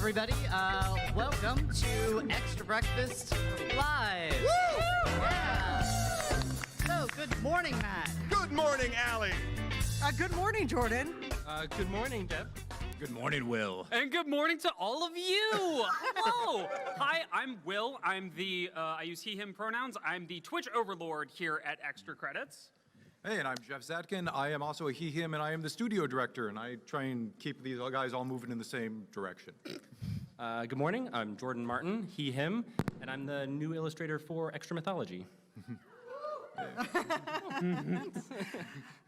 everybody. Welcome to Extra Breakfast Live. Woo! Yeah. So, good morning, Matt. Good morning, Allie. Good morning, Jordan. Good morning, Deb. Good morning, Will. And good morning to all of you. Hello. Hi, I'm Will. I'm the, I use he, him pronouns. I'm the Twitch overlord here at Extra Credits. Hey, and I'm Jeff Zatkin. I am also a he, him, and I am the studio director, and I try and keep these guys all moving in the same direction. Good morning, I'm Jordan Martin, he, him, and I'm the new illustrator for Extra Mythology.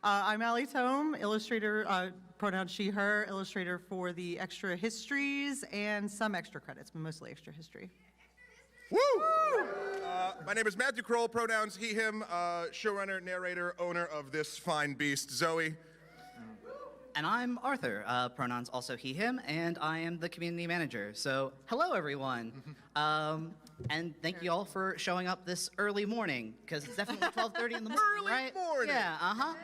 I'm Allie Tome, illustrator, pronoun she, her, illustrator for the Extra Histories and some Extra Credits, but mostly Extra History. Woo! My name is Matthew Kroll, pronouns he, him, showrunner, narrator, owner of this fine beast, Zoe. And I'm Arthur, pronouns also he, him, and I am the community manager. So, hello, everyone. And thank you all for showing up this early morning, because it's definitely 12:30 in the morning, right? Early morning! Yeah, uh-huh.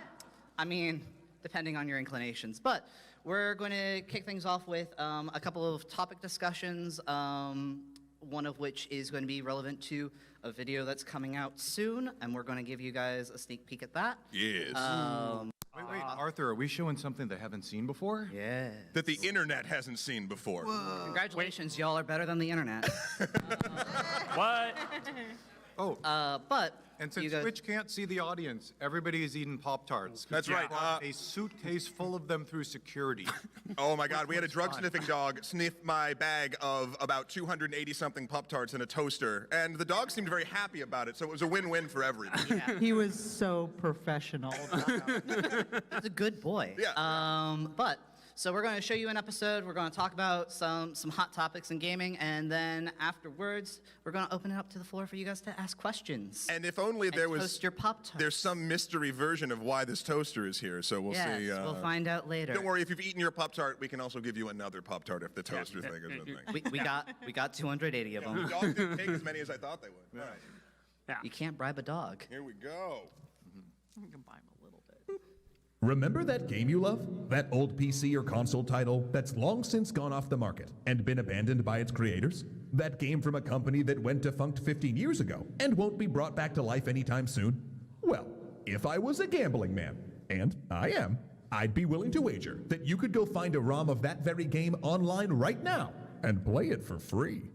I mean, depending on your inclinations. But we're going to kick things off with a couple of topic discussions, one of which is going to be relevant to a video that's coming out soon, and we're going to give you guys a sneak peek at that. Yes. Wait, Arthur, are we showing something they haven't seen before? Yeah. That the internet hasn't seen before. Congratulations, y'all are better than the internet. What? Oh, But and you since guys, Twitch can't see the audience, everybody is eating Pop-Tarts. That's We right, brought a suitcase full of them through security. Oh my God, we had a drug-sniffing dog sniff my bag of about 280-something Pop-Tarts in a toaster, and the dog seemed very happy about it, so it was a win-win for everybody. He was so professional. he's a good boy. Yeah. So we're going to show you an episode. We're going to talk about some hot topics in gaming, and then afterwards, we're going to open it up to the floor for you guys to ask questions. And if only there was, toast your Pop-Tarts. there's some mystery version of why this toaster is here, so we'll yes, see. we'll find out later. Don't worry, if you've eaten your Pop-Tart, we can also give you another Pop-Tart if the toaster thing is a thing. We got 280 of The them. dog didn't take as many as I thought they would. All right, Yeah. You can't bribe a dog. here we go. I can buy him a little bit. Remember that game you love? That old PC or console title that's long since gone off the market and been abandoned by its creators? That game from a company that went defunct 15 years ago and won't be brought back to life anytime soon? Well, if I was a gambling man, and I am, I'd be willing to wager that you could go find a ROM of that very game online right now and play it for free.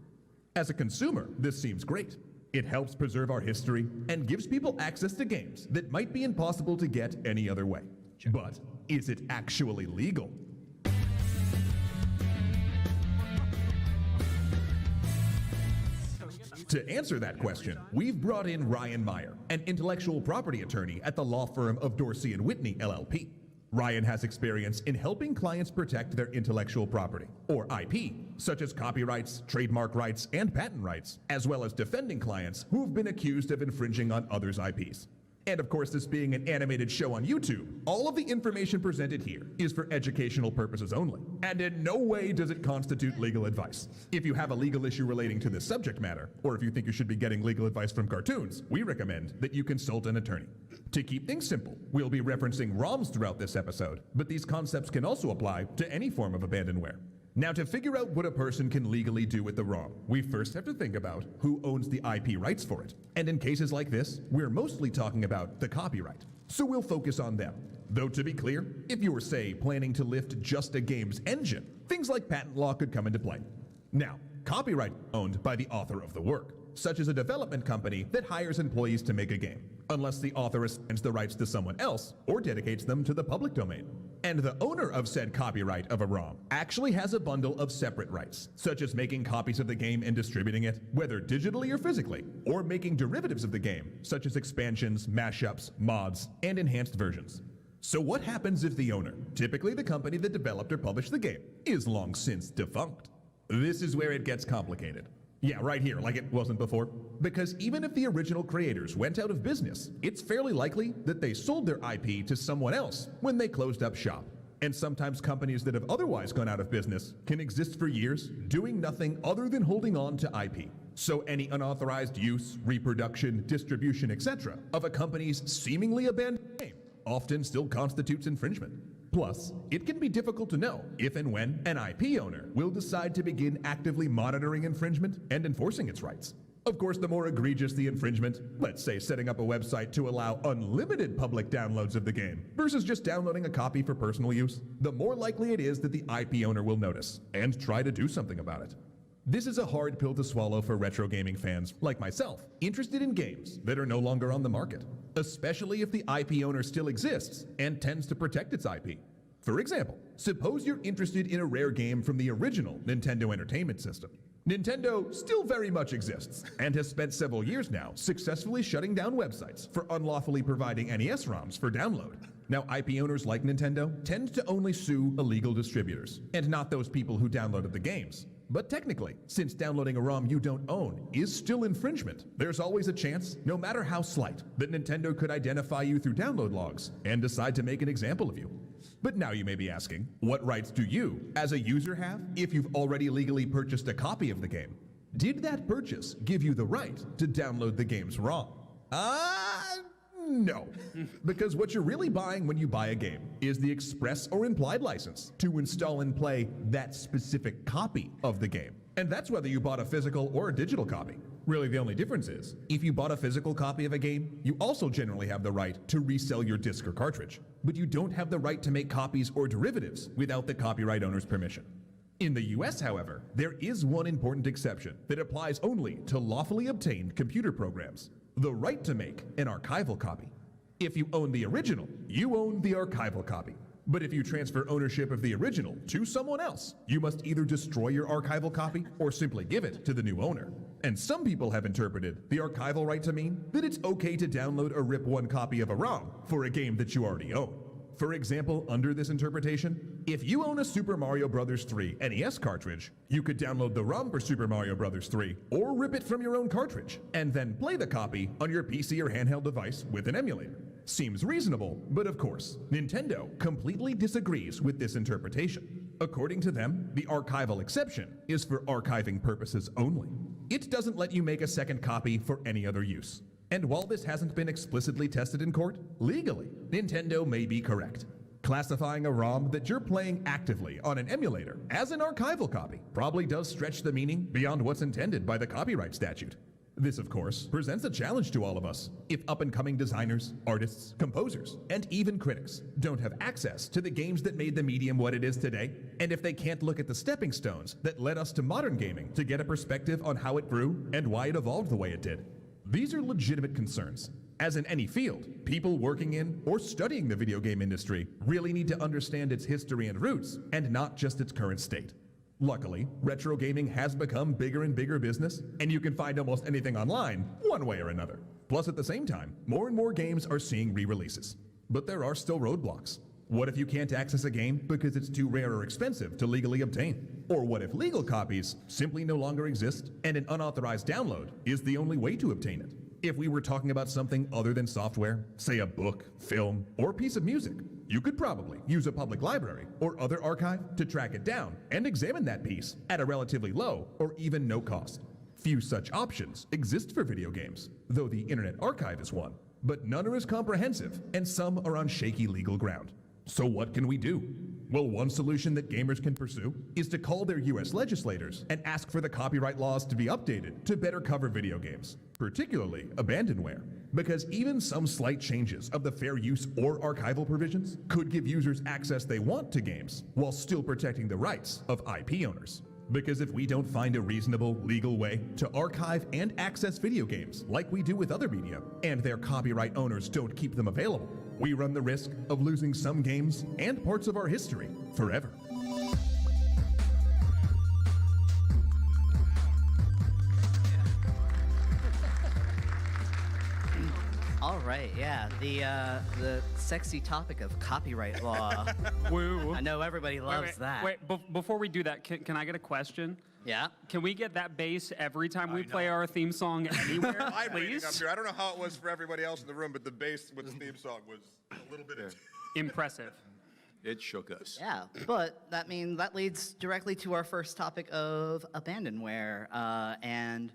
As a consumer, this seems great. It helps preserve our history and gives people access to games that might be impossible to get any other way. But is it actually legal? To answer that question, we've brought in Ryan Meyer, an intellectual property attorney at the law firm of Dorsey & Whitney, LLP. Ryan has experience in helping clients protect their intellectual property, or IP, such as copyrights, trademark rights, and patent rights, as well as defending clients who've been accused of infringing on others' IPs. And of course, this being an animated show on YouTube, all of the information presented here is for educational purposes only, and in no way does it constitute legal advice. If you have a legal issue relating to this subject matter, or if you think you should be getting legal advice from cartoons, we recommend that you consult an attorney. To keep things simple, we'll be referencing ROMs throughout this episode, but these concepts can also apply to any form of abandonware. Now, to figure out what a person can legally do with the ROM, we first have to think about who owns the IP rights for it. And in cases like this, we're mostly talking about the copyright. So we'll focus on them. Though to be clear, if you were, say, planning to lift just a game's engine, things like patent law could come into play. Now, copyright is owned by the author of the work, such as a development company that hires employees to make a game, unless the author assigns the rights to someone else or dedicates them to the public domain. And the owner of said copyright of a ROM actually has a bundle of separate rights, such as making copies of the game and distributing it, whether digitally or physically, or making derivatives of the game, such as expansions, mashups, mods, and enhanced versions. So what happens if the owner, typically the company that developed or published the game, is long since defunct? This is where it gets complicated. Yeah, right here, like it wasn't before. Because even if the original creators went out of business, it's fairly likely that they sold their IP to someone else when they closed up shop. And sometimes companies that have otherwise gone out of business can exist for years, doing nothing other than holding on to IP. So any unauthorized use, reproduction, distribution, etc. of a company's seemingly abandoned game often still constitutes infringement. Plus, it can be difficult to know if and when an IP owner will decide to begin actively monitoring infringement and enforcing its rights. Of course, the more egregious the infringement, let's say setting up a website to allow unlimited public downloads of the game versus just downloading a copy for personal use, the more likely it is that the IP owner will notice and try to do something about it. This is a hard pill to swallow for retro gaming fans like myself, interested in games that are no longer on the market, especially if the IP owner still exists and tends to protect its IP. For example, suppose you're interested in a rare game from the original Nintendo Entertainment System. Nintendo still very much exists and has spent several years now successfully shutting down websites for unlawfully providing NES ROMs for download. Now, IP owners like Nintendo tend to only sue illegal distributors and not those people who downloaded the games. But technically, since downloading a ROM you don't own is still infringement, there's always a chance, no matter how slight, that Nintendo could identify you through download logs and decide to make an example of you. But now you may be asking, what rights do you, as a user, have if you've already legally purchased a copy of the game? Did that purchase give you the right to download the game's ROM? No. Because what you're really buying when you buy a game is the express or implied license to install and play that specific copy of the game. And that's whether you bought a physical or a digital copy. Really, the only difference is, if you bought a physical copy of a game, you also generally have the right to resell your disc or cartridge. But you don't have the right to make copies or derivatives without the copyright owner's permission. In the US, however, there is one important exception that applies only to lawfully obtained computer programs: the right to make an archival copy. If you own the original, you own the archival copy. But if you transfer ownership of the original to someone else, you must either destroy your archival copy or simply give it to the new owner. And some people have interpreted the archival right to mean that it's okay to download a RIP-1 copy of a ROM for a game that you already own. For example, under this interpretation, if you own a Super Mario Bros. 3 NES cartridge, you could download the ROM for Super Mario Bros. 3 or rip it from your own cartridge and then play the copy on your PC or handheld device with an emulator. Seems reasonable, but of course, Nintendo completely disagrees with this interpretation. According to them, the archival exception is for archiving purposes only. It doesn't let you make a second copy for any other use. And while this hasn't been explicitly tested in court, legally, Nintendo may be correct. Classifying a ROM that you're playing actively on an emulator as an archival copy probably does stretch the meaning beyond what's intended by the copyright statute. This, of course, presents a challenge to all of us if up-and-coming designers, artists, composers, and even critics don't have access to the games that made the medium what it is today, and if they can't look at the stepping stones that led us to modern gaming to get a perspective on how it grew and why it evolved the way it did. These are legitimate concerns. As in any field, people working in or studying the video game industry really need to understand its history and roots, and not just its current state. Luckily, retro gaming has become bigger and bigger business, and you can find almost anything online, one way or another. Plus, at the same time, more and more games are seeing re-releases. But there are still roadblocks. What if you can't access a game because it's too rare or expensive to legally obtain? Or what if legal copies simply no longer exist and an unauthorized download is the only way to obtain it? If we were talking about something other than software, say a book, film, or piece of music, you could probably use a public library or other archive to track it down and examine that piece at a relatively low or even no cost. Few such options exist for video games, though the Internet Archive is one. But none are as comprehensive, and some are on shaky legal ground. So what can we do? Well, one solution that gamers can pursue is to call their US legislators and ask for the copyright laws to be updated to better cover video games, particularly abandonware, because even some slight changes of the fair use or archival provisions could give users access they want to games while still protecting the rights of IP owners. Because if we don't find a reasonable legal way to archive and access video games like we do with other media, and their copyright owners don't keep them available, we run the risk of losing some games and parts of our history forever. All right, yeah, the sexy topic of copyright law. Woo. I know everybody loves that. Wait, before we do that, can I get a question? Yeah. Can we get that bass every time we play our theme song anywhere, I'm reading up please? here. I don't know how it was for everybody else in the room, but the bass with the theme song was a little bit. Impressive. It shook us. Yeah, but that leads directly to our first topic of abandonware. And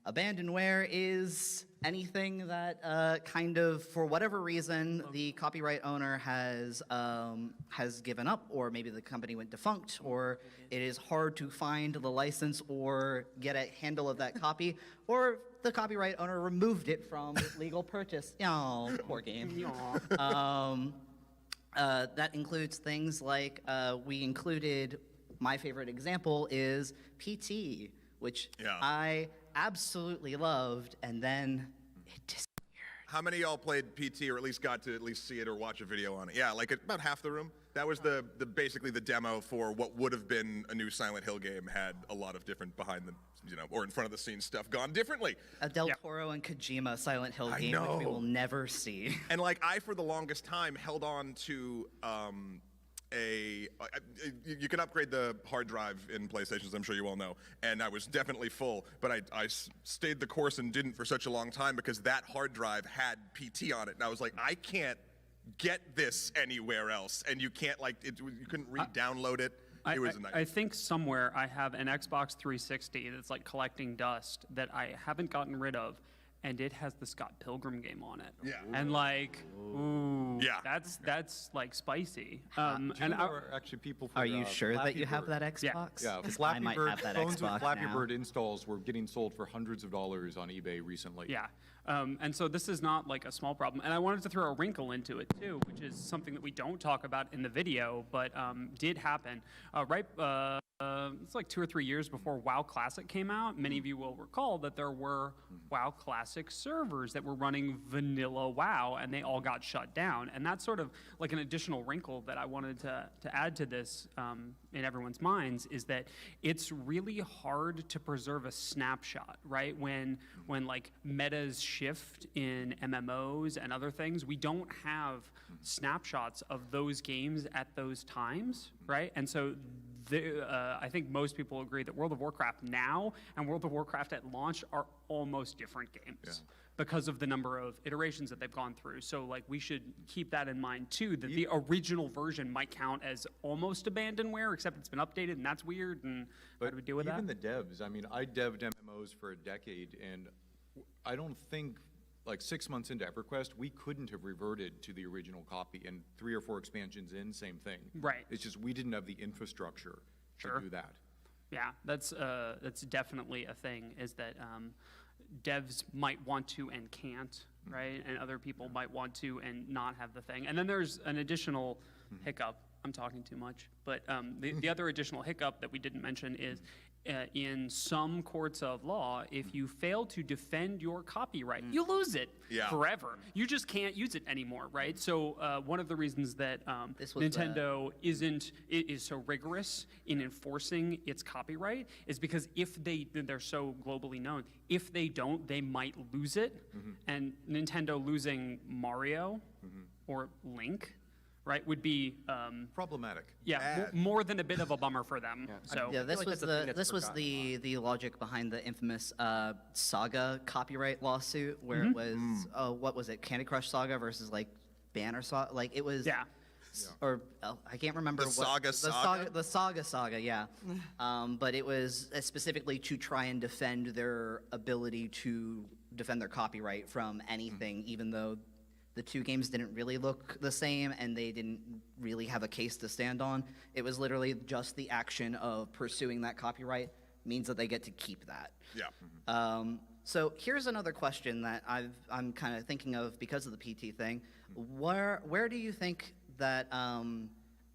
Abandonware is anything that kind of, for whatever reason, the copyright owner has given up, or maybe the company went defunct, or it is hard to find the license or get a handle of that copy, or the copyright owner removed it from legal purchase. Oh, poor game. That includes things like we included. My favorite example is PT, which I absolutely loved, and then it disappeared. How many of y'all played PT, or at least got to at least see it or watch a video on it? Yeah, like about half the room. That was the basically the demo for what would have been a new Silent Hill game, had a lot of different behind the, or in front of the scenes stuff gone differently. A Del Toro and Kojima Silent Hill game, which we will never see. And like I, for the longest time, held on to you can upgrade the hard drive in PlayStations, I'm sure you all know, and I was definitely full, but I stayed the course and didn't for such a long time because that hard drive had PT on it, and I was like, I can't get this anywhere else, and you can't you couldn't re-download it. It was a nightmare. I think somewhere I have an Xbox 360 that's like collecting dust that I haven't gotten rid of, and it has the Scott Pilgrim game on it. Yeah. And like, ooh, yeah, that's like spicy. And there are actually people for Are you sure that Flappy you have Bird. that Xbox? Yeah, 'Cause Flappy I might Bird have that phones with Xbox Flappy now. Bird installs were getting sold for hundreds of dollars on eBay recently. Yeah. And so this is not like a small problem. And I wanted to throw a wrinkle into it too, which is something that we don't talk about in the video, but did happen. It's like 2 or 3 years before WoW Classic came out. Many of you will recall that there were WoW Classic servers that were running vanilla WoW, and they all got shut down. And that's sort of like an additional wrinkle that I wanted to add to this in everyone's minds, is that it's really hard to preserve a snapshot, right? When like metas shift in MMOs and other things, we don't have snapshots of those games at those times, right? And so I think most people agree that World of Warcraft now and World of Warcraft at launch are almost different games because of the number of iterations that they've gone through. So like we should keep that in mind too, that the original version might count as almost abandonware, except it's been updated, and that's weird. And how do we deal with that? Even the devs, I mean, I dev'd MMOs for a decade, and I don't think, like 6 months into EverQuest, we couldn't have reverted to the original copy, and 3 or 4 expansions in, same thing. Right. It's just we didn't have the infrastructure to do that. Yeah, that's definitely a thing, is that devs might want to and can't, right? And other people might want to and not have the thing. And then there's an additional hiccup. I'm talking too much. But the other additional hiccup that we didn't mention is in some courts of law, if you fail to defend your copyright, you lose it forever. You just can't use it anymore, right? So one of the reasons that Nintendo is so rigorous in enforcing its copyright is because if they're so globally known, if they don't, they might lose it. And Nintendo losing Mario or Link, right, would be Problematic. more than a bit of a bummer for them. So Yeah, this like was that's a the logic behind the infamous Saga copyright lawsuit, where it was what was it, Candy Crush Saga versus like Banner Saga, like it was or I can't remember The Saga Saga? the Saga, yeah. But it was specifically to try and defend their ability to defend their copyright from anything, even though the two games didn't really look the same and they didn't really have a case to stand on. It was literally just the action of pursuing that copyright means that they get to keep that. Yeah. So here's another question that I'm kind of thinking of because of the PT thing. Where do you think that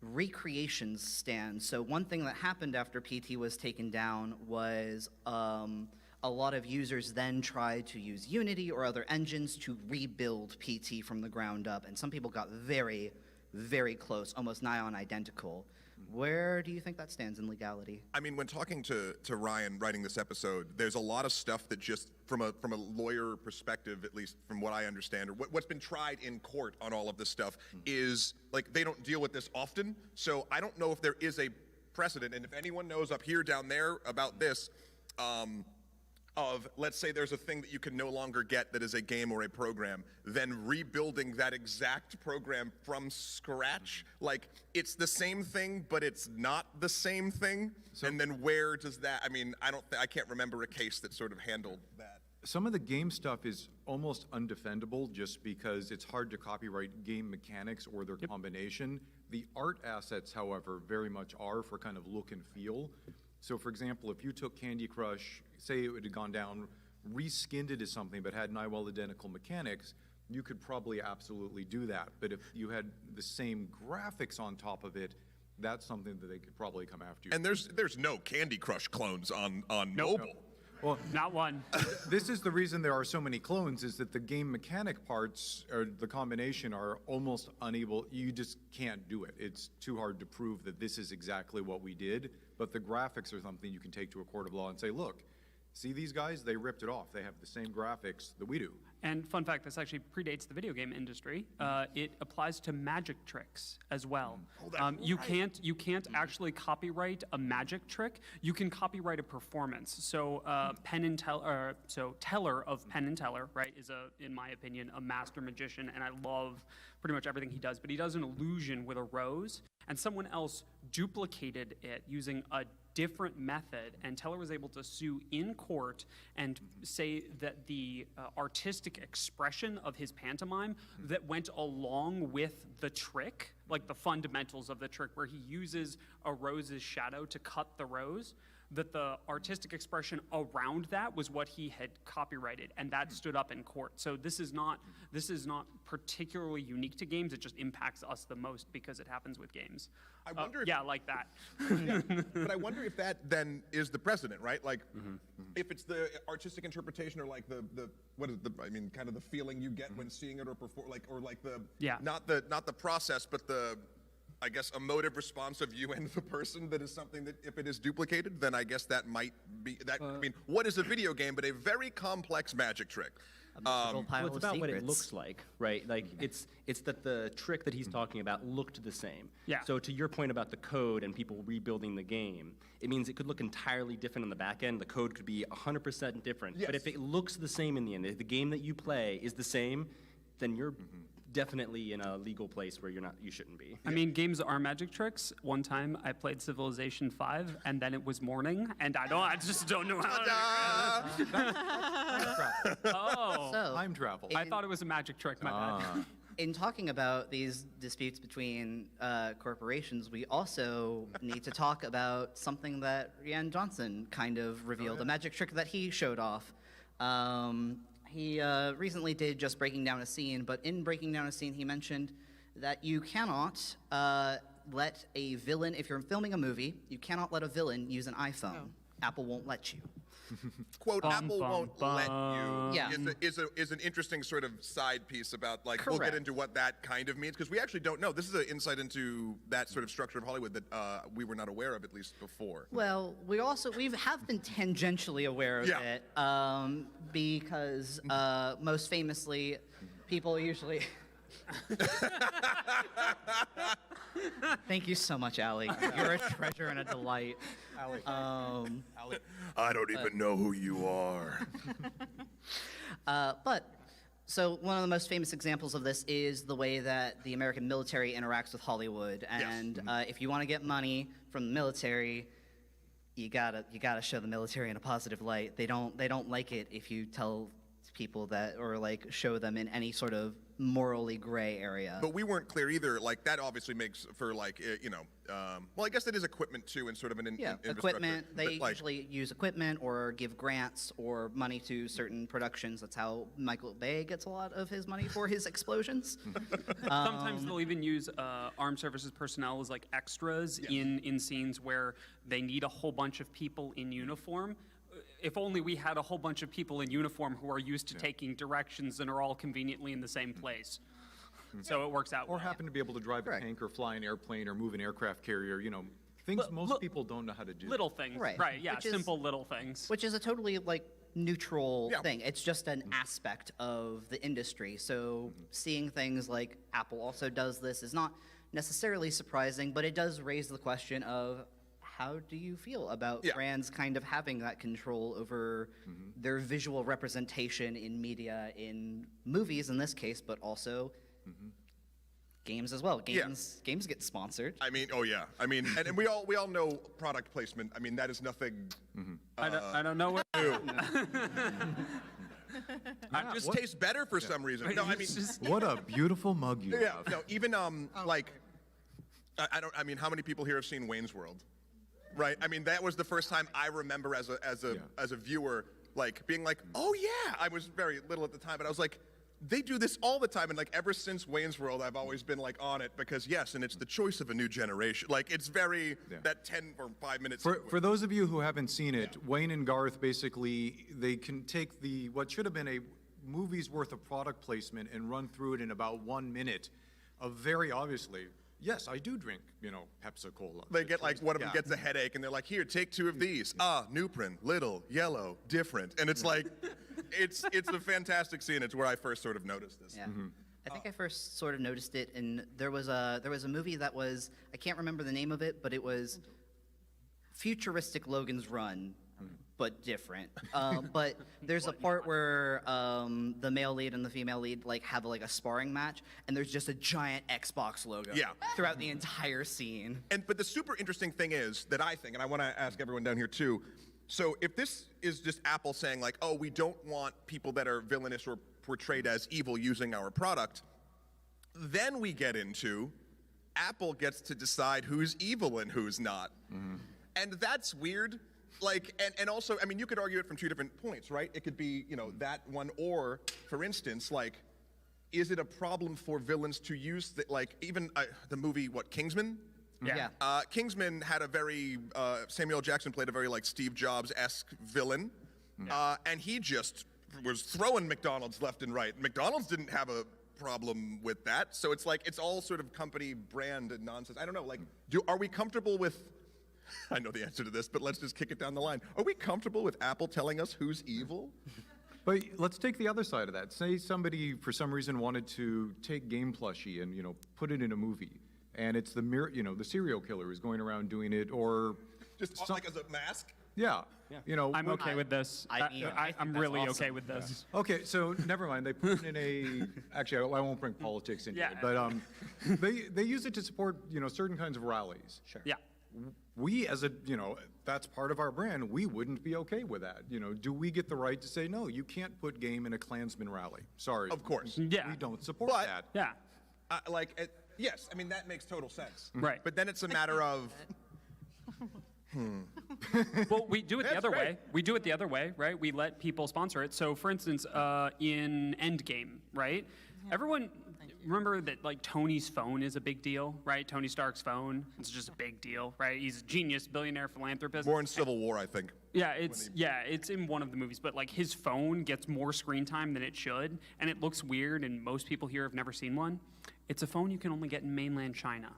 recreations stand? So one thing that happened after PT was taken down was a lot of users then tried to use Unity or other engines to rebuild PT from the ground up, and some people got very, very close, almost nigh on identical. Where do you think that stands in legality? I mean, when talking to Ryan writing this episode, there's a lot of stuff that just from a lawyer perspective, at least from what I understand, or what's been tried in court on all of this stuff is like they don't deal with this often. So I don't know if there is a precedent, and if anyone knows up here, down there about this, of, let's say there's a thing that you can no longer get that is a game or a program, then rebuilding that exact program from scratch, like it's the same thing, but it's not the same thing. And then where does that, I mean, I can't remember a case that sort of handled that. Some of the game stuff is almost undefendable just because it's hard to copyright game mechanics or their combination. The art assets, however, very much are for kind of look and feel. So for example, if you took Candy Crush, say it had gone down, reskinned it as something but had nigh well identical mechanics, you could probably absolutely do that. But if you had the same graphics on top of it, that's something that they could probably come after you. And there's no Candy Crush clones on mobile. Well, Not one. this is the reason there are so many clones, is that the game mechanic parts, or the combination, are almost unable, you just can't do it. It's too hard to prove that this is exactly what we did, but the graphics are something you can take to a court of law and say, look, see these guys? They ripped it off. They have the same graphics that we do. And fun fact, this actually predates the video game industry. It applies to magic tricks as well. You can't actually copyright a magic trick. You can copyright a performance. So Teller of Penn and Teller, right, is in my opinion, a master magician, and I love pretty much everything he does. But he does an illusion with a rose, and someone else duplicated it using a different method, and Teller was able to sue in court and say that the artistic expression of his pantomime that went along with the trick, like the fundamentals of the trick where he uses a rose's shadow to cut the rose, that the artistic expression around that was what he had copyrighted, and that stood up in court. So this is not particularly unique to games. It just impacts us the most because it happens with games. I wonder if, yeah, like that. but I wonder if that then is the precedent, right? Like, if it's the artistic interpretation or like the what is the, I mean, kind of the feeling you get when seeing it or perform, like, or like the not the process, but the, I guess, emotive response of you and the person, that is something that if it is duplicated, then I guess that might be that. I mean, what is a video game but a very complex magic trick? Well, it's about what it looks like, right? Like, it's that the trick that he's talking about looked the same. Yeah. So to your point about the code and people rebuilding the game, it means it could look entirely different on the back end. The code could be 100% different. Yes. But if it looks the same in the end, if the game that you play is the same, then you're definitely in a legal place where you shouldn't be. I mean, games are magic tricks. One time I played Civilization 5, and then it was morning, and I just don't know how to. Oh, So, Time travel. I thought it was a magic trick, my bad. in talking about these disputes between corporations, we also need to talk about something that Rian Johnson kind of revealed, a magic trick that he showed off. He recently did just Breaking Down a Scene, but in Breaking Down a Scene, he mentioned that you cannot let a villain, if you're filming a movie, you cannot let a villain use an iPhone. Apple won't let you. Quote, Bum, Apple bum, won't bum. let you, Yeah. is an interesting sort of side piece about, like, we'll get Correct. into what that kind of means, because we actually don't know. This is an insight into that sort of structure of Hollywood that we were not aware of, at least before. Well, we have been tangentially aware of it because most famously, people usually. Thank you so much, Allie. You're a treasure and a delight. I don't even know who you are. So one of the most famous examples of this is the way that the American military interacts with Hollywood. And if you want to get money from the military, you gotta show the military in a positive light. They don't like it if you tell people that, or like show them in any sort of morally gray area. But we weren't clear either. Like, that obviously makes for, like, well, I guess that is equipment too, and sort of an infrastructure. Equipment. They But, like, usually use equipment or give grants or money to certain productions. That's how Michael Bay gets a lot of his money for his explosions. Sometimes they'll even use armed services personnel as like extras in scenes where they need a whole bunch of people in uniform. If only we had a whole bunch of people in uniform who are used to taking directions and are all conveniently in the same place. So it works out Or well. happen to be able to drive a tank or fly an airplane or move an aircraft carrier, things most people don't know how to do. Little things, Right. yeah, Which is- simple little things. Which is a totally like neutral Yeah. thing. It's just an aspect of the industry. So seeing things like Apple also does this is not necessarily surprising, but it does raise the question of how do you feel about brands kind of having that control over their visual representation in media, in movies in this case, but also games as well. Games get sponsored. I mean, I mean, and we all know product placement. I mean, that is nothing. I don't know what. just tastes better for some reason. No, I mean, What a beautiful mug you yeah, have. no, even like, I mean, how many people here have seen Wayne's World? Right? I mean, that was the first time I remember as a viewer, like being like, oh yeah. I was very little at the time, but I was like, they do this all the time, and like ever since Wayne's World, I've always been like on it because yes, and it's the choice of a new generation. Like it's very that 10 or 5 minutes. For those of you who haven't seen it, Wayne and Garth basically, they can take what should have been a movie's worth of product placement and run through it in about 1 minute of very obviously, yes, I do drink, Pepsi-Cola. They get like one of them gets a headache, and they're like, here, take 2 of these. Nuprin, little, yellow, different, and it's like, it's a fantastic scene. It's where I first sort of noticed this. Yeah. I think I first sort of noticed it, and there was a movie that was, I can't remember the name of it, but it was futuristic Logan's Run, but different. But there's a part where the male lead and the female lead like have like a sparring match, and there's just a giant Xbox logo throughout the entire scene. But the super interesting thing is that I think, and I want to ask everyone down here too, so if this is just Apple saying like, oh, we don't want people that are villainous or portrayed as evil using our product, then we get into Apple gets to decide who's evil and who's not. And that's weird. Like, and also, I mean, you could argue it from 2 different points, right? It could be, that one, or, for instance, like, is it a problem for villains to use, like, even the movie, Kingsman? Yeah. Kingsman had a very, Samuel L. Jackson played a very, like, Steve Jobs-esque villain, and he just was throwing McDonald's left and right. McDonald's didn't have a problem with that, so it's like, it's all sort of company brand and nonsense. I don't know, like, are we comfortable with, I know the answer to this, but let's just kick it down the line. Are we comfortable with Apple telling us who's evil? But let's take the other side of that. Say somebody, for some reason, wanted to take Game Plushie and, put it in a movie, and it's the serial killer who's going around doing it, or Just like as a mask? yeah. I'm okay with this. I think I'm that's really awesome. okay with this. Okay, so never mind. They put it in actually, I won't bring politics into Yeah. it, but they use it to support, certain kinds of rallies. Sure. Yeah. We, as that's part of our brand, we wouldn't be okay with that. Do we get the right to say, no, you can't put game in a Klansman rally? Sorry. Of course. Yeah. We don't support But- that. Yeah. Yes, I mean, that makes total sense. Right. But then it's a matter of, Well, we do it the That's other great. way. We do it the other way, right? We let people sponsor it. So, for instance, in Endgame, right? Everyone remember that like Tony's phone is a big deal, right? Tony Stark's phone. It's just a big deal, right? He's a genius, billionaire, philanthropist. more in Civil War, I think. Yeah, it's in one of the movies, but like his phone gets more screen time than it should, and it looks weird, and most people here have never seen one. It's a phone you can only get in mainland China.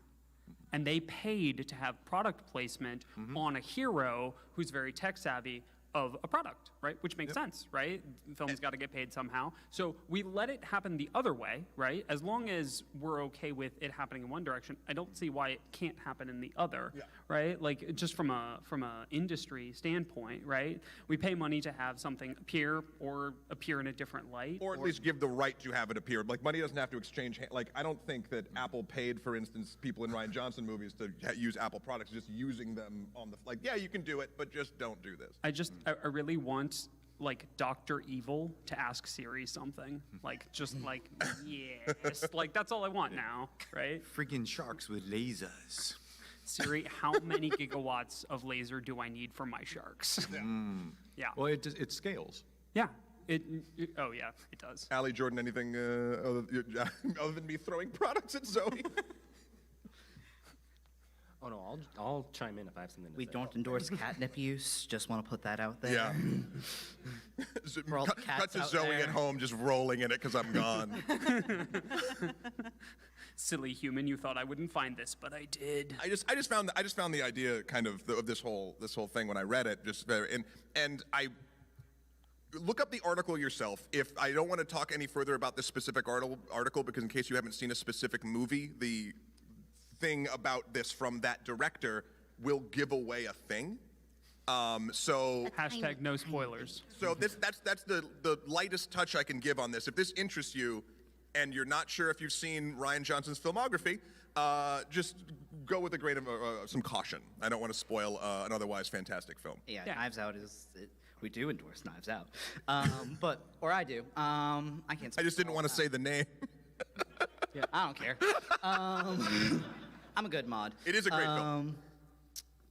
And they paid to have product placement on a hero who's very tech savvy of a product, right? Which makes sense, right? Film's got to get paid somehow. So we let it happen the other way, right? As long as we're okay with it happening in one direction, I don't see why it can't happen in the other, right? Like just from a industry standpoint, right? We pay money to have something appear in a different light. Or at least give the right to have it appear. Like, money doesn't have to exchange. Like, I don't think that Apple paid, for instance, people in Ryan Johnson movies to use Apple products, just using them on the, like, yeah, you can do it, but just don't do this. I really want like Dr. Evil to ask Siri something. Like just like yes. Like that's all I want now, right? Freaking sharks with lasers. Siri, how many gigawatts of laser do I need for my sharks? Yeah. Well, it scales. Yeah. Oh yeah, it does. Allie, Jordan, anything other than me throwing products at Zoe? Oh no, I'll chime in if I have something to We say. don't endorse catnip use. Just want to put that out there. Yeah. For all the cats Cut to out Zoe there. at home just rolling in it because I'm gone. Silly human, you thought I wouldn't find this, but I did. I just found the idea kind of of this whole thing when I read it just very, and I look up the article yourself. If I don't want to talk any further about this specific article because in case you haven't seen a specific movie, the thing about this from that director will give away a thing. So Hashtag no spoilers. So that's the lightest touch I can give on this. If this interests you, and you're not sure if you've seen Ryan Johnson's filmography, just go with a grain of some caution. I don't want to spoil an otherwise fantastic film. Yeah, Yeah. Knives Out We do endorse Knives Out, or I do. I can't. I just didn't want to say the name. I don't care. I'm a good mod. It is a great film.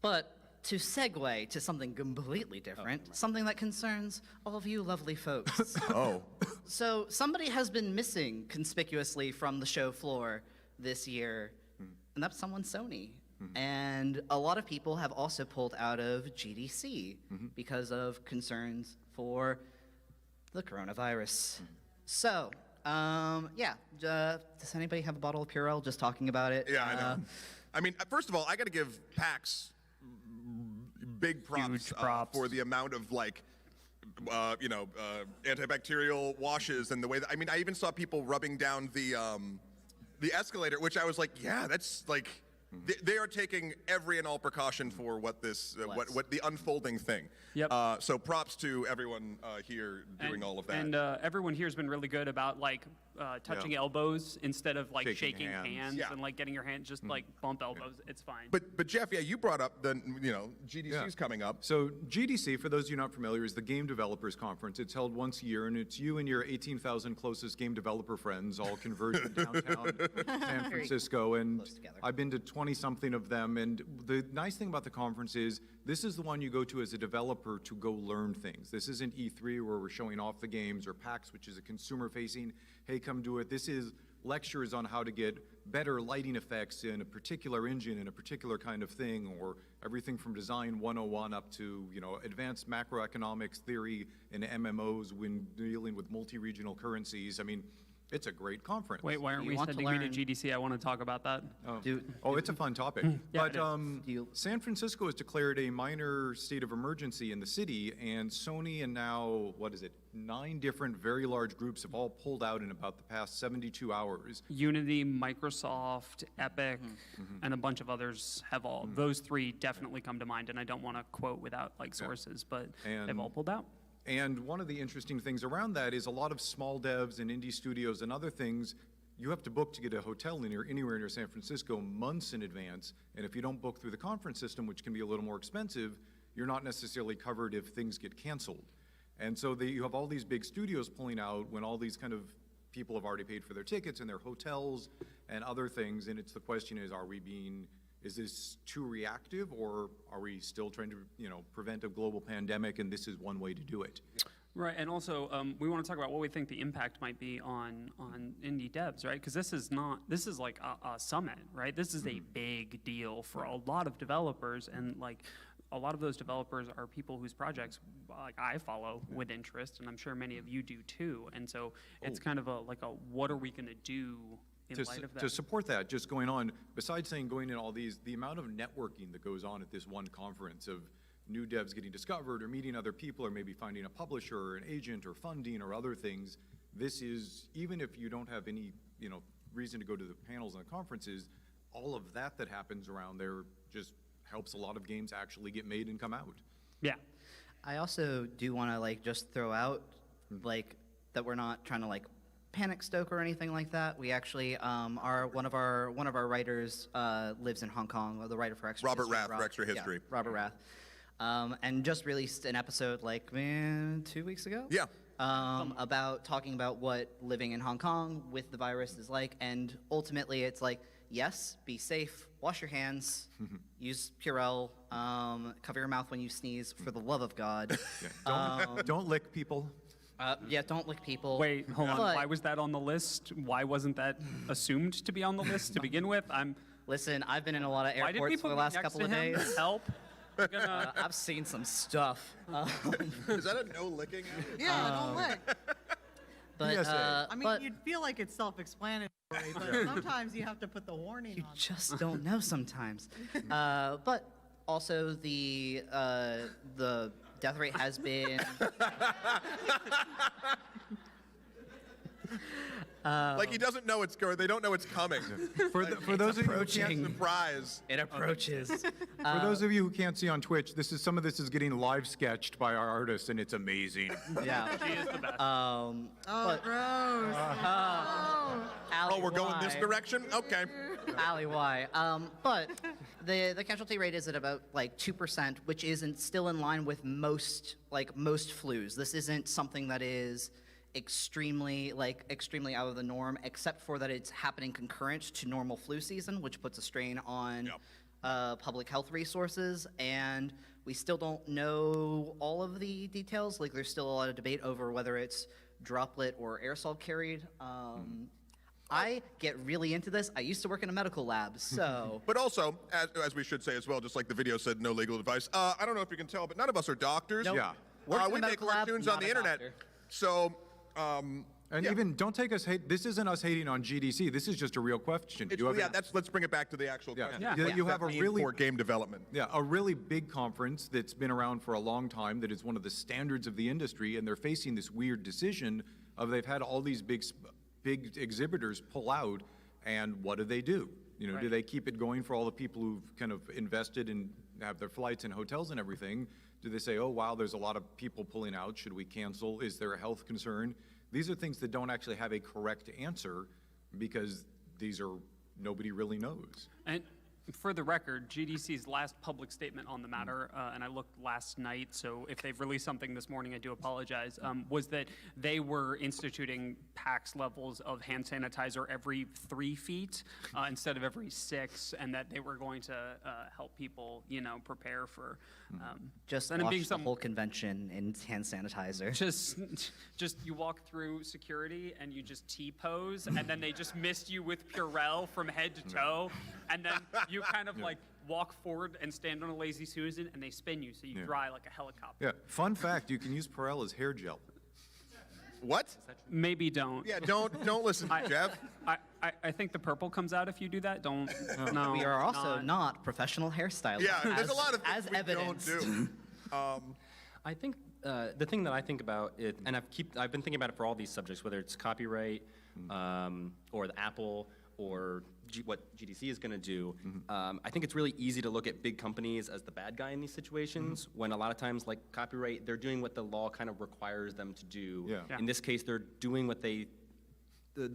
But to segue to something completely different, something that concerns all of you lovely folks. Oh. So somebody has been missing conspicuously from the show floor this year, and that's someone Sony. And a lot of people have also pulled out of GDC because of concerns for the coronavirus. So, does anybody have a bottle of Purell? Just talking about it. Yeah, I know. I mean, first of all, I got to give PAX big props, Huge props. For the amount of antibacterial washes and the way that, I mean, I even saw people rubbing down the escalator, which I was like, yeah, that's like, they are taking every and all precaution for what this, what the unfolding thing. Yep. So props to everyone here doing all of that. And everyone here has been really good about touching elbows instead of shaking hands Yeah. and getting your hand just bump elbows. It's fine. But Jeff, yeah, you brought up the GDC's coming up. So GDC, for those of you not familiar, is the Game Developers Conference. It's held once a year, and it's you and your 18,000 closest game developer friends all converge in downtown San Francisco. And close together. I've been to 20-something of them. And the nice thing about the conference is this is the one you go to as a developer to go learn things. This isn't E3 where we're showing off the games, or PAX, which is a consumer-facing, hey, come do it. This is lectures on how to get better lighting effects in a particular engine, in a particular kind of thing, or everything from design 101 up to, advanced macroeconomics theory in MMOs when dealing with multi-regional currencies. I mean, it's a great conference. Wait, why aren't You we want to sending me learn- to GDC? I want to talk about that. It's a fun topic. Yeah, But it is. San Francisco has declared a minor state of emergency in the city, and Sony and now, 9 different very large groups have all pulled out in about the past 72 hours. Unity, Microsoft, Epic, and a bunch of others have all. Those 3 definitely come to mind, and I don't want to quote without sources, but they've And- all pulled out. And one of the interesting things around that is a lot of small devs and indie studios and other things, you have to book to get a hotel anywhere near San Francisco months in advance. And if you don't book through the conference system, which can be a little more expensive, you're not necessarily covered if things get canceled. And so you have all these big studios pulling out when all these kind of people have already paid for their tickets and their hotels and other things. And it's the question is this too reactive, or are we still trying to, prevent a global pandemic, and this is one way to do it? Right, and also we want to talk about what we think the impact might be on indie devs, right? Because this is like a summit, right? This is a big deal for a lot of developers, and a lot of those developers are people whose projects I follow with interest, and I'm sure many of you do too. And so it's kind of a what are we going to do in light of that? To support that, just going on, besides saying going in all these, the amount of networking that goes on at this one conference of new devs getting discovered or meeting other people or maybe finding a publisher or an agent or funding or other things, this is, even if you don't have any, reason to go to the panels and the conferences, all of that happens around there just helps a lot of games actually get made and come out. Yeah. I also do want to just throw out that we're not trying to panic stoke or anything like that. We actually one of our writers lives in Hong Kong. The writer for Extra Robert History, Rath for Extra History. Yeah, Robert Rath, and just released an episode 2 weeks ago. Yeah. About talking about what living in Hong Kong with the virus is like, and ultimately it's yes, be safe, wash your hands, use Purell, cover your mouth when you sneeze, for the love of God. Don't lick people. Don't lick people. Wait, hold on. But- Why was that on the list? Why wasn't that assumed to be on the list to begin with? Listen, I've been in a lot of Why did we airports for put the me last next couple to of him? days. Help. We're gonna- I've seen some stuff. Is that a no licking? Yeah, don't lick. But PSA. I mean, but you'd feel like it's self-explanatory, but sometimes you have to put the warning you on. just don't know sometimes. But also the death rate has been Like he doesn't know it's going. They don't know it's coming. For those of you who can't, Surprise. It approaches. for those of you who can't see on Twitch, some of this is getting live sketched by our artists, and it's amazing. Yeah. She is the best. Oh, gross. Oh, we're going this direction? Okay. Alley Y. But the casualty rate is at about like 2%, which isn't still in line with most flus. This isn't something that is extremely out of the norm, except for that it's happening concurrent to normal flu season, which puts a strain on public health resources. And we still don't know all of the details. Like there's still a lot of debate over whether it's droplet or aerosol carried. I get really into this. I used to work in a medical lab, so. But also, as we should say as well, just like the video said, no legal advice. I don't know if you can tell, but none of us are doctors. Nope. Yeah. Worked in We a make medical lab, cartoons on not the a internet. doctor. So, And yeah. even don't take us hate. This isn't us hating on GDC. This is just a real question. It's, You have yeah, let's bring it back to the actual question. You have a really for game development. Yeah, a really big conference that's been around for a long time, that is one of the standards of the industry, and they're facing this weird decision of they've had all these big exhibitors pull out, and what do? You know, do they keep it going for all the people who've kind of invested and have their flights and hotels and everything? Do they say, oh, wow, there's a lot of people pulling out, should we cancel? Is there a health concern? These are things that don't actually have a correct answer because nobody really knows. And for the record, GDC's last public statement on the matter, and I looked last night, so if they've released something this morning, I do apologize, was that they were instituting PAX levels of hand sanitizer every 3 feet instead of every 6, and that they were going to help people, prepare for. Just and it watch being the whole convention in hand sanitizer. Just you walk through security and you just T-pose, and then they just mist you with Purell from head to toe, and then you kind of like walk forward and stand on a lazy Susan, and they spin you so you dry like a helicopter. Yeah, fun fact, you can use Purell as hair gel. What? Maybe don't. Yeah, don't listen to Jeff. I think the purple comes out if you do that. Don't. No. We are also not professional hairstylists. Yeah, there's a lot of as things we evidenced. don't do. I think the thing that I think about it, and I've been thinking about it for all these subjects, whether it's copyright, or the Apple, or what GDC is going to do. I think it's really easy to look at big companies as the bad guy in these situations, when a lot of times, like copyright, they're doing what the law kind of requires them to do. Yeah. In this case, they're doing what the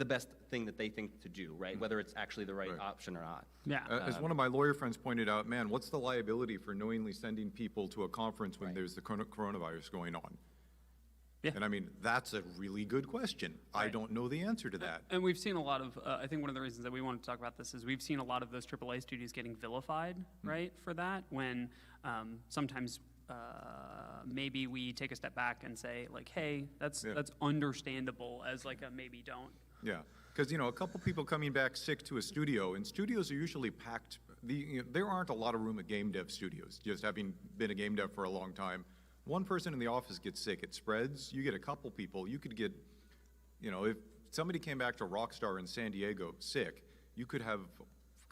best thing that they think to do, right? Whether it's actually the right option or not. Yeah. As one of my lawyer friends pointed out, man, what's the liability for knowingly sending people to a conference when there's the coronavirus going on? Yeah. And I mean, that's a really good question. I don't know the answer to that. And we've seen a lot of, I think one of the reasons that we wanted to talk about this is we've seen a lot of those AAA studios getting vilified, right, for that, when sometimes maybe we take a step back and say, like, hey, that's understandable as like a maybe don't. Yeah, because, a couple people coming back sick to a studio, and studios are usually packed. There aren't a lot of room at game dev studios, just having been a game dev for a long time. One person in the office gets sick, it spreads. You get a couple people, you could get, if somebody came back to Rockstar in San Diego sick, you could have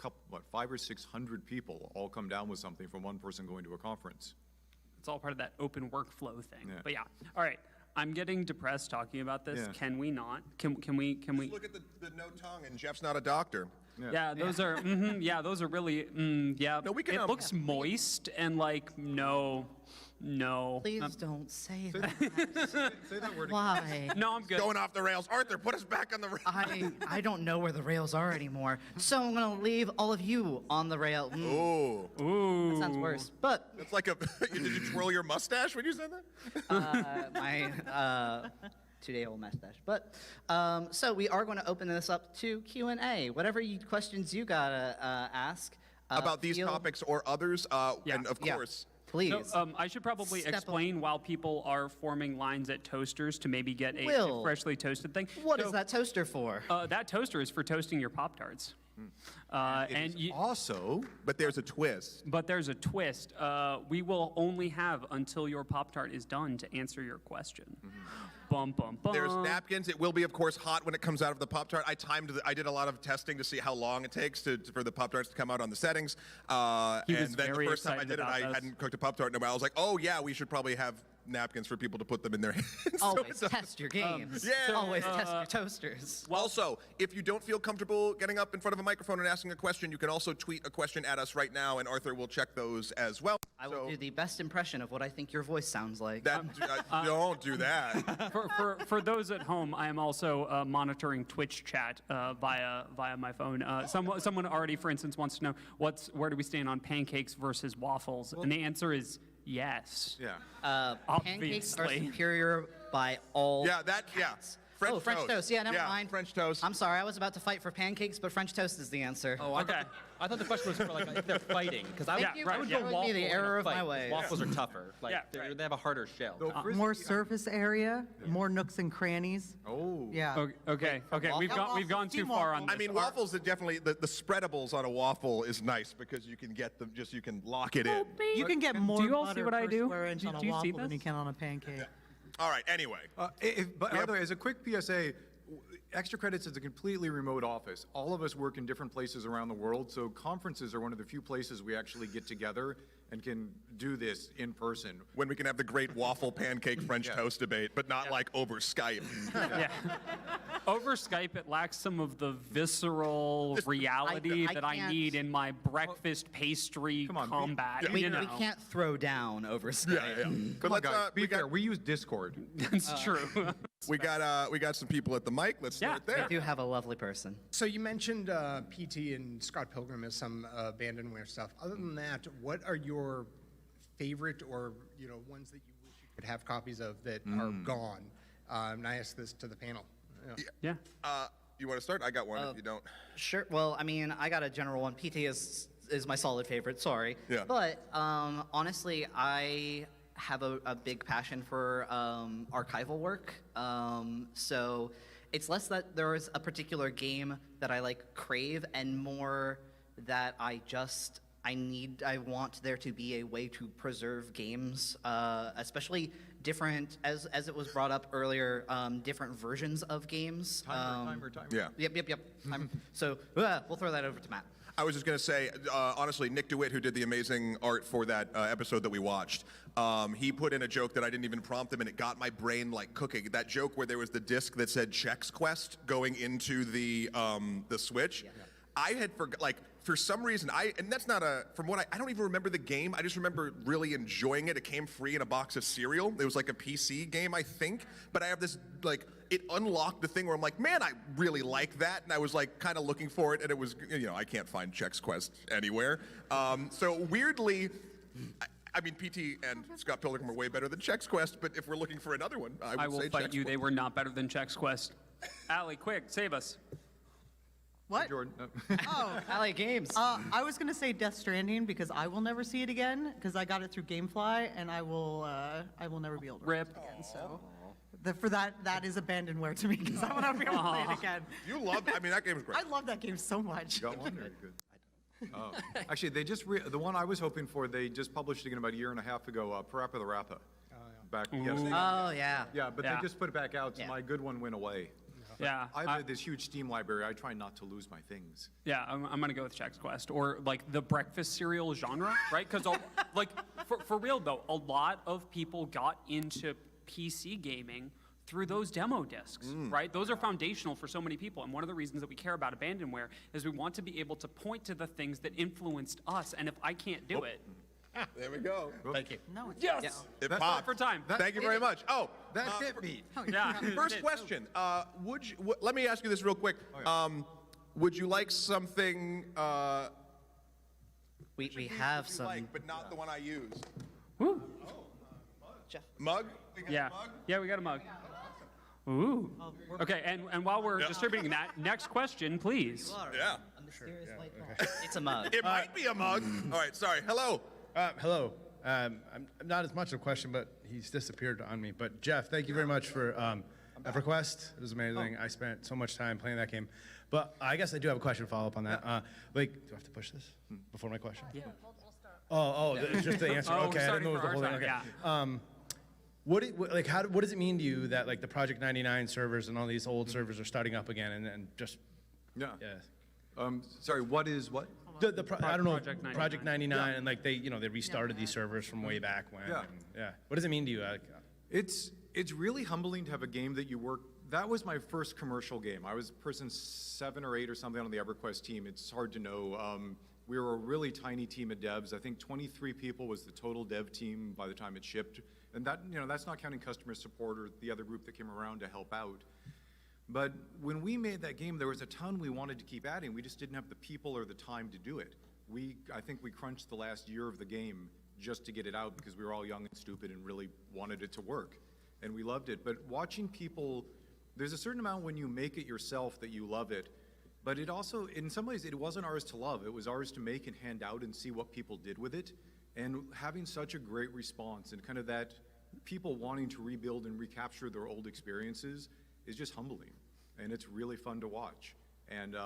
500 or 600 people all come down with something from one person going to a conference. It's all part of that open workflow thing. Yeah. But yeah, all right. I'm getting depressed talking about this. Yeah. Can we not? Can we? Just look at the no tongue, and Jeff's not a doctor. Yeah, those are. Those are really. Yeah. No, we can, It looks moist and like no. Please don't say Say that. Say that word. Why? No, I'm good. Going off the rails. Arthur, put us back on the rails. I don't know where the rails are anymore, so I'm gonna leave all of you on the rail. Ooh. That sounds worse. But That's like did you twirl your mustache when you said that? my 2-day-old mustache. But so we are going to open this up to Q&A. Whatever questions you gotta ask About these feel- topics or others, and of Yeah. course. Please. So, I should probably Step explain while people are forming lines at toasters to maybe get a Will, freshly toasted thing. What So, is that toaster for? That toaster is for toasting your Pop-Tarts. Also, But there's a twist. But there's a twist. We will only have until your Pop-Tart is done to answer your question. Bum, bum, bum. There's napkins. It will be, of course, hot when it comes out of the Pop-Tart. I did a lot of testing to see how long it takes for the Pop-Tarts to come out on the settings. He was and then the very first time I excited did it, about I this. hadn't cooked a Pop-Tart in a while. I was like, oh, yeah, we should probably have napkins for people to put them in their hands. Always test your games. yeah. Always test your toasters. Also, if you don't feel comfortable getting up in front of a microphone and asking a question, you can also tweet a question at us right now, and Arthur will check those as well. I will do the best impression of what I think your voice sounds like. That, don't do that. For those at home, I am also monitoring Twitch chat via my phone. Someone already, for instance, wants to know where do we stand on pancakes versus waffles, and the answer is yes. Yeah. Pancakes are Obviously. superior by all Yeah, counts. French French toast. Yeah, never mind. French toast. I'm sorry, I was about to fight for pancakes, but French toast is the answer. Oh, Okay. I thought the question was for like if they're fighting, because I Thank would, you right, for I would yeah. go showing waffle me the in a error of fight, my 'cause way. Waffles are tougher. Like Yeah, they're- right. they have a harder shell. Though Uh, frisbee- More surface area, more nooks and crannies. Oh. Yeah. Okay. We've gone too Team far on waffle. this. I mean, waffles are definitely, the spreadables on a waffle is nice because you can get them, you can lock it in. You can get more you all see butter what I per do? square inch Do on a you see waffle than you this? can on a pancake. All right, anyway. But We have- by the way, as a quick PSA, Extra Credits is a completely remote office. All of us work in different places around the world, so conferences are one of the few places we actually get together and can do this in person. When we can have the great waffle pancake French toast debate, but not like over Skype. Yeah. Over Skype, it lacks some of the visceral reality I that I can't- need in my breakfast pastry Come on, combat. We, you know. we can't throw down over Skype. Come on, Let's, guys, be we got- fair. We use Discord. That's true. We got some people at the mic. Let's start Yeah, there. I do have a lovely person. So you mentioned PT and Scott Pilgrim as some abandonware stuff. Other than that, what are your favorite or ones that you wish you could have copies of that are gone? And I ask this to the panel. Yeah. You want to start? I got one if you don't. Sure. Well, I mean, I got a general one. PT is my solid favorite. Sorry. Yeah. But honestly, I have a big passion for archival work. So it's less that there is a particular game that I like crave, and more that I want there to be a way to preserve games, especially different, as it was brought up earlier, different versions of games. Timer. Yeah. Yep. We'll throw that over to Matt. I was just going to say, honestly, Nick DeWitt, who did the amazing art for that episode that we watched, he put in a joke that I didn't even prompt him, and it got my brain like cooking. That joke where there was the disc that said Chex Quest going into the Switch. Yeah. I had for some reason, and that's not I don't even remember the game. I just remember really enjoying it. It came free in a box of cereal. It was like a PC game, I think. But I have this, it unlocked the thing where I'm like, man, I really like that. And I was like kind of looking for it, and it was, I can't find Chex Quest anywhere. So weirdly, I mean, PT and Scott Pilgrim are way better than Chex Quest, but if we're looking for another one, I would I will say fight Chex you. Quest. They were not better than Chex Quest. Allie, quick, save us. What? Jordan. Oh, LA Games. I was gonna say Death Stranding because I will never see it again because I got it through GameFly and I will never be able to Rip. rent it again. So that is Abandonware to me because I will never be able to play it again. You love, I mean, that game is great. I love that game so much. Got one? Very good. Oh. Actually, they just the one I was hoping for. They just published again about a year and a half ago. Parappa the Rappa. Back. Yes. Oh yeah. Yeah, but Yeah. they just put it back out. So Yeah. my good one went away. Yeah. I have this huge Steam library. I try not to lose my things. Yeah, I'm gonna go with Chex Quest or like the breakfast cereal genre, right? Because like for real though, a lot of people got into PC gaming through those demo discs, right? Those are foundational for so many people, and one of the reasons that we care about Abandonware is we want to be able to point to the things that influenced us, and if I can't do it, There we go. Thank you. No, it's yes, It That's popped. for time. Thank you very much. Oh, That hit me. Yeah. first question. Let me ask you this real quick. Would you like something We have you some. like, but not the one I use? Woo. Jeff. Mug? We got Yeah. a mug? Yeah, we got a mug. Ooh. Okay, and while we're distributing that, next question, please. Yeah. A mysterious white ball. It's a mug. It might be a mug. All right, sorry. Hello. Hello. I'm not as much of a question, but he's disappeared on me. But Jeff, thank you very much for EverQuest. It was amazing. I spent so much time playing that game. But I guess I do have a question to follow up on that. Do I have to push this before my question? Yeah. It's just the answer. Oh, Okay, I starting didn't know it was for the our whole thing. side, Okay. What does it mean to you that like the Project 99 servers and all these old servers are starting up again and just Yeah. yeah. Sorry. What is what? I don't know, Project 99. Project 99, and like they restarted these servers from way back when. Yeah. And, yeah. What does it mean to you? It's really humbling to have a game that you work. That was my first commercial game. I was person 7 or 8 or something on the EverQuest team. It's hard to know. We were a really tiny team of devs. I think 23 people was the total dev team by the time it shipped. And that, that's not counting customer support or the other group that came around to help out. But when we made that game, there was a ton we wanted to keep adding. We just didn't have the people or the time to do it. I think we crunched the last year of the game just to get it out because we were all young and stupid and really wanted it to work. And we loved it. But watching people, there's a certain amount when you make it yourself that you love it. But it also, in some ways, it wasn't ours to love. It was ours to make and hand out and see what people did with it. And having such a great response and kind of that people wanting to rebuild and recapture their old experiences is just humbling. And it's really fun to watch. And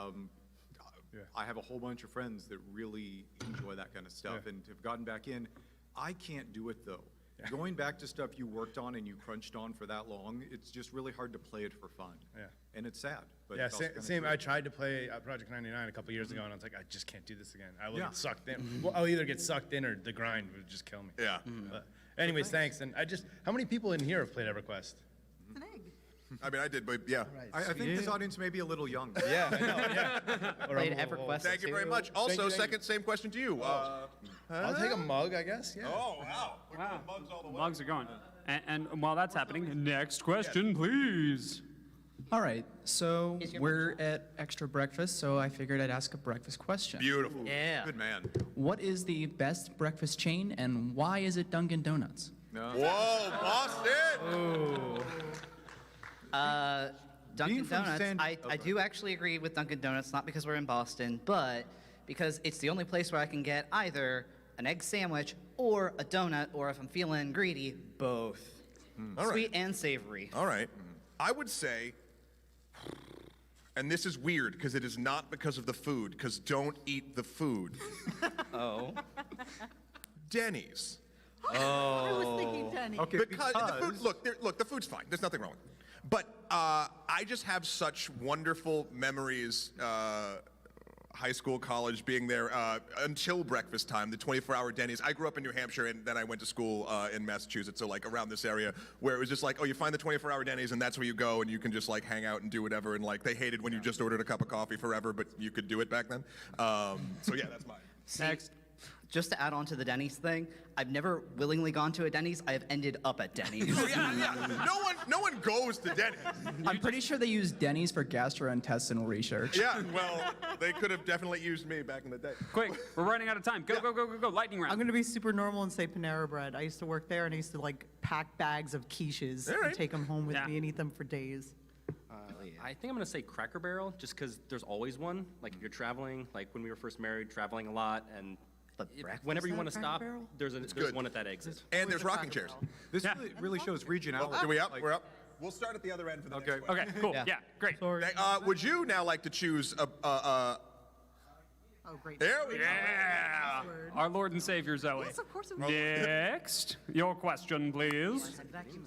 I have a whole bunch of friends that really enjoy that kind of stuff and have gotten back in. I can't do it, though. Going back to stuff you worked on and you crunched on for that long, it's just really hard to play it for fun. Yeah. And it's sad. But Yeah, it's also kinda same. true. I tried to play Project 99 a couple years ago, and I was like, I just can't do this again. I will Yeah. get sucked in. Well, I'll either get sucked in or the grind would just kill me. Yeah. But anyways, thanks. And how many people in here have played EverQuest? It's an egg. I mean, I did, but yeah. I think this audience may be a little young. Yeah, I know, yeah. Played EverQuest. Thank you very much. Also, same question to you. I'll take a mug, I guess. Yeah. Oh, wow. We're Wow. doing mugs all the way. Mugs are going. And while that's happening, next question, please. All right, so Is your we're at extra breakfast, so I figured I'd ask a breakfast question. Beautiful. Yeah. Good man. What is the best breakfast chain, and why is it Dunkin' Donuts? Whoa, Boston! Dunkin' Being from Donuts, I okay. do actually agree with Dunkin' Donuts, not because we're in Boston, but because it's the only place where I can get either an egg sandwich or a donut, or if I'm feeling greedy, both. All right. Sweet and savory. All right. I would say, and this is weird because it is not because of the food, because don't eat the food. Oh. Denny's. I was thinking Denny. Okay, Because the food, look, the food's fine. There's nothing wrong with it. But I just have such wonderful memories, high school, college, being there until breakfast time, the 24-hour Denny's. I grew up in New Hampshire, and then I went to school in Massachusetts, so like around this area, where it was just like, oh, you find the 24-hour Denny's, and that's where you go, and you can just like hang out and do whatever. And like they hated when you just ordered a cup of coffee forever, but you could do it back then. So yeah, that's mine. Next. Just to add on to the Denny's thing, I've never willingly gone to a Denny's. I have ended up at Denny's. Oh, yeah. No one goes to Denny's. I'm pretty sure they use Denny's for gastrointestinal research. Yeah, well, they could have definitely used me back in the day. Quick, we're running out of time. Go, go, go, go, go. Lightning round. I'm going to be super normal and say Panera Bread. I used to work there, and I used to like pack bags of quiches All right. and take them home with Yeah. me and eat them for days. I think I'm gonna say Cracker Barrel, just because there's always one. Like if you're traveling, like when we were first married, traveling a lot, and But breakfast whenever you at want to Cracker stop, Barrel? there's good. one at that exit. And there's rocking chairs. This Yeah. really shows regionality. Are we up? Like, We're up. We'll start at the other end for the Okay. next one. Okay, cool. Yeah, great. Sorry. Would you now like to choose a Oh, great. there we go. Yeah. Our Lord and Savior Zoe. Yes, of course it was. Next, your question, please.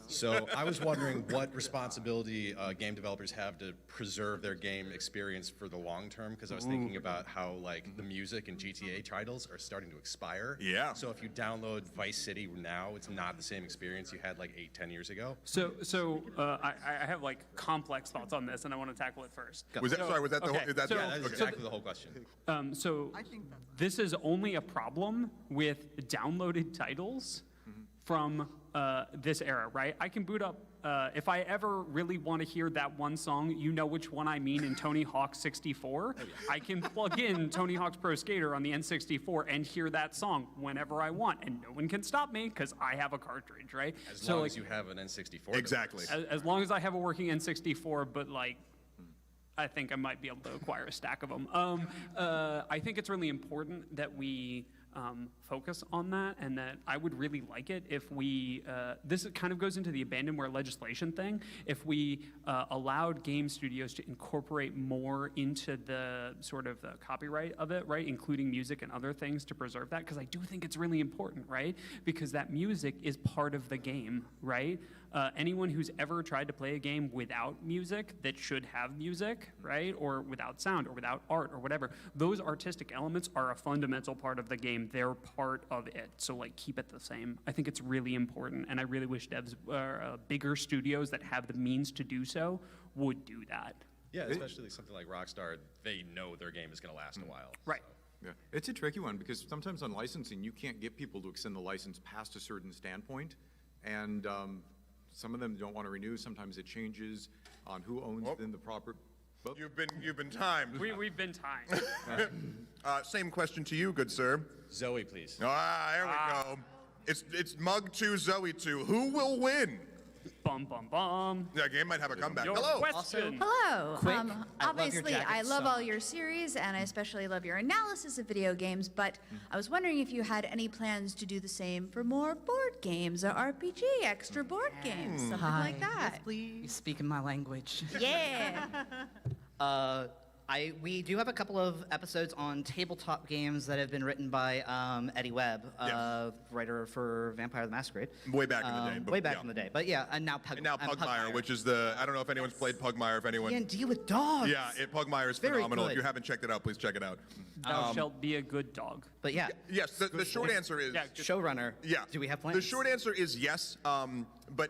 So I was wondering what responsibility game developers have to preserve their game experience for the long term, because I was thinking about how like the music and GTA titles are starting to expire. Yeah. So if you download Vice City now, it's not the same experience you had like 8-10 years ago. I have like complex thoughts on this, and I want to tackle it first. Was that sorry? Was that the okay, whole? Is that so- Yeah, that is okay. exactly the whole question. So I think that's this is only a problem with downloaded titles from this era, right? I can boot up, if I ever really want to hear that one song, you know which one I mean, in Tony Hawk 64, I can plug in Tony Hawk's Pro Skater on the N64 and hear that song whenever I want, and no one can stop me because I have a cartridge, right? As long as you have an N64. Exactly. As long as I have a working N64, but like, I think I might be able to acquire a stack of them. I think it's really important that we focus on that, and that I would really like it if we, this kind of goes into the abandonware legislation thing, if we allowed game studios to incorporate more into the sort of the copyright of it, right, including music and other things to preserve that, because I do think it's really important, right, because that music is part of the game, right? Anyone who's ever tried to play a game without music that should have music, right, or without sound or without art or whatever, those artistic elements are a fundamental part of the game. They're part of it. So like keep it the same. I think it's really important, and I really wish devs, bigger studios that have the means to do so would do that. Yeah, especially something like Rockstar, they know their game is going to last a while. Right. Yeah, it's a tricky one because sometimes on licensing, you can't get people to extend the license past a certain standpoint, and some of them don't want to renew. Sometimes it changes on who owns within the proper. You've been timed. We've been timed. Same question to you, good sir. Zoe, please. Ah, there we go. It's Mug 2, Zoe 2. Who will win? Bum, bum, bum. Yeah, game might have a comeback. Your Hello. question. Hello. Quick, I love your Obviously, jacket I love so all your series, and I especially love your analysis of video games, but I was wondering if you had any plans to do the same for more board games or RPG, extra board games, something like that. You speak in my language. Yeah. We do have a couple of episodes on tabletop games that have been written by Eddie Webb, Yes. writer for Vampire the Masquerade. Way back in the day. But Way back yeah. in the day. But yeah, and now Pugmire, which is the, I don't know if anyone's played Pugmire, if anyone. D&D with dogs. Yeah, Pugmire is Very phenomenal. If good. you haven't checked it out, please check it out. Thou shalt be a good dog. But yeah, Yes, the short answer is, Yeah, showrunner. yeah. Do we have plans? The short answer is yes, but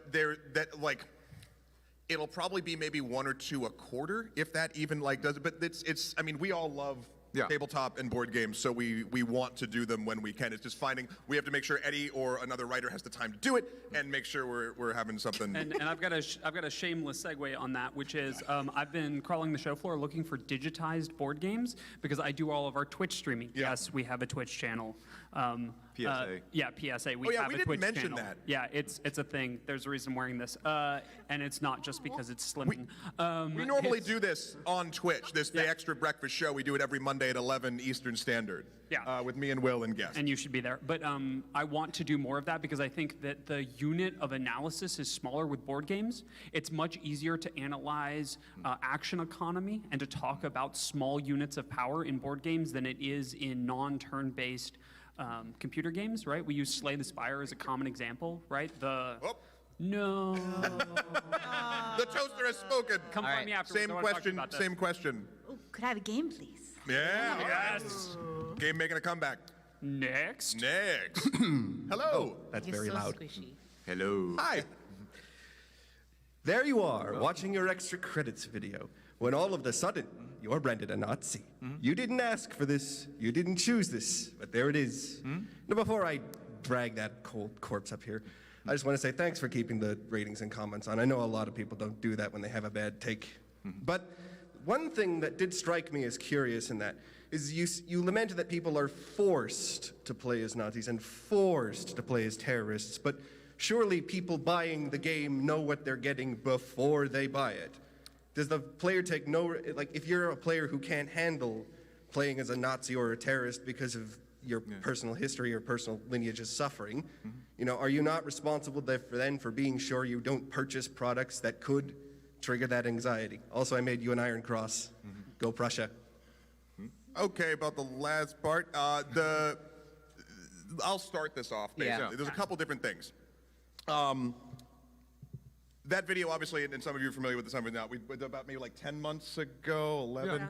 it'll probably be maybe 1 or 2 a quarter, if that even does it. But it's. I mean, we all love tabletop and board games, so we want to do them when we can. It's just we have to make sure Eddie or another writer has the time to do it, and make sure we're having something. And I've got a shameless segue on that, which is I've been crawling the show floor looking for digitized board games because I do all of our Twitch streaming. Yeah. Yes, we have a Twitch channel. PSA. Yeah, PSA. Oh, yeah, have we a didn't Twitch mention channel. that. Yeah, it's a thing. There's a reason I'm wearing this, and it's not just because it's slimming. We normally do this on Twitch. The extra breakfast show. We do it every Monday at 11 Eastern Standard. Yeah. With me and Will and guests. And you should be there. But I want to do more of that because I think that the unit of analysis is smaller with board games. It's much easier to analyze action economy and to talk about small units of power in board games than it is in non-turn-based computer games, right? We use Slay the Spire as a common example, right? No. The toaster has spoken. Come find me afterwards. Same I wanna talk to you question. about this. Same question. Ooh, could I have a game, please? Yeah. Yes. Game making a comeback. Next. Next. Hello. That's He's very so loud. squishy. Hello. Hi. There you are, watching your extra credits video, when all of a sudden, you're branded a Nazi. You didn't ask for this, you didn't choose this, but there it is. Now, before I drag that cold corpse up here, I just want to say thanks for keeping the ratings and comments on. I know a lot of people don't do that when they have a bad take. But one thing that did strike me as curious in that is you lamented that people are forced to play as Nazis and forced to play as terrorists, but surely people buying the game know what they're getting before they buy it. Does the player take if you're a player who can't handle playing as a Nazi or a terrorist because of your personal history or personal lineage is suffering, are you not responsible for being sure you don't purchase products that could trigger that anxiety? Also, I made you an Iron Cross. Go Prussia. Okay, about the last part. I'll start this off, basically. Yeah. There's a couple different things. That video, obviously, and some of you are familiar with this number now, we did about maybe 10 months ago, 11? It's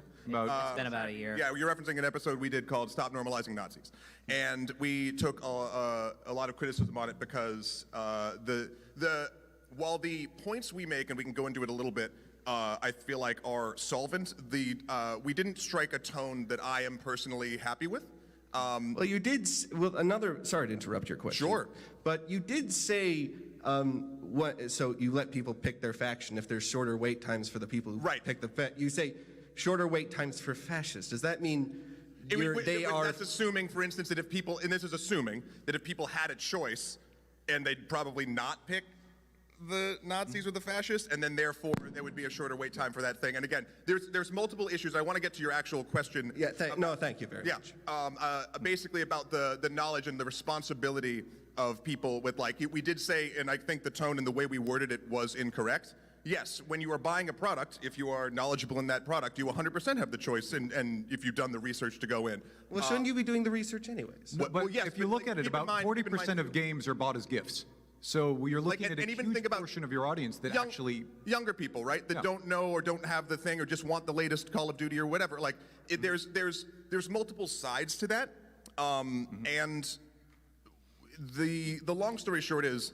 been about a year. Yeah, you're referencing an episode we did called Stop Normalizing Nazis. And we took a lot of criticism on it because while the points we make, and we can go into it a little bit, I feel like are solvent, we didn't strike a tone that I am personally happy with. Well, you did, sorry to interrupt your question. Sure. But you did say, so you let people pick their faction if there's shorter wait times for the people who pick you say shorter wait times for fascists. Does that mean That's assuming, for instance, that if people, and this is assuming, that if people had a choice and they'd probably not pick the Nazis or the fascists, and then therefore there would be a shorter wait time for that thing. And again, there's multiple issues. I want to get to your actual question. Yeah, thank you very much. Basically about the knowledge and the responsibility of people with, like, we did say, and I think the tone and the way we worded it was incorrect. Yes, when you are buying a product, if you are knowledgeable in that product, you 100% have the choice, and if you've done the research to go in. Well, shouldn't you be doing the research anyways? But yes, if you but, look like, at it, keep in about mind- 40% of games are bought as gifts. So you're looking at a and even huge think about portion of your audience that actually... Younger people, right, that Yeah. don't know or don't have the thing or just want the latest Call of Duty or whatever. Like, there's multiple sides to that, and the long story short is...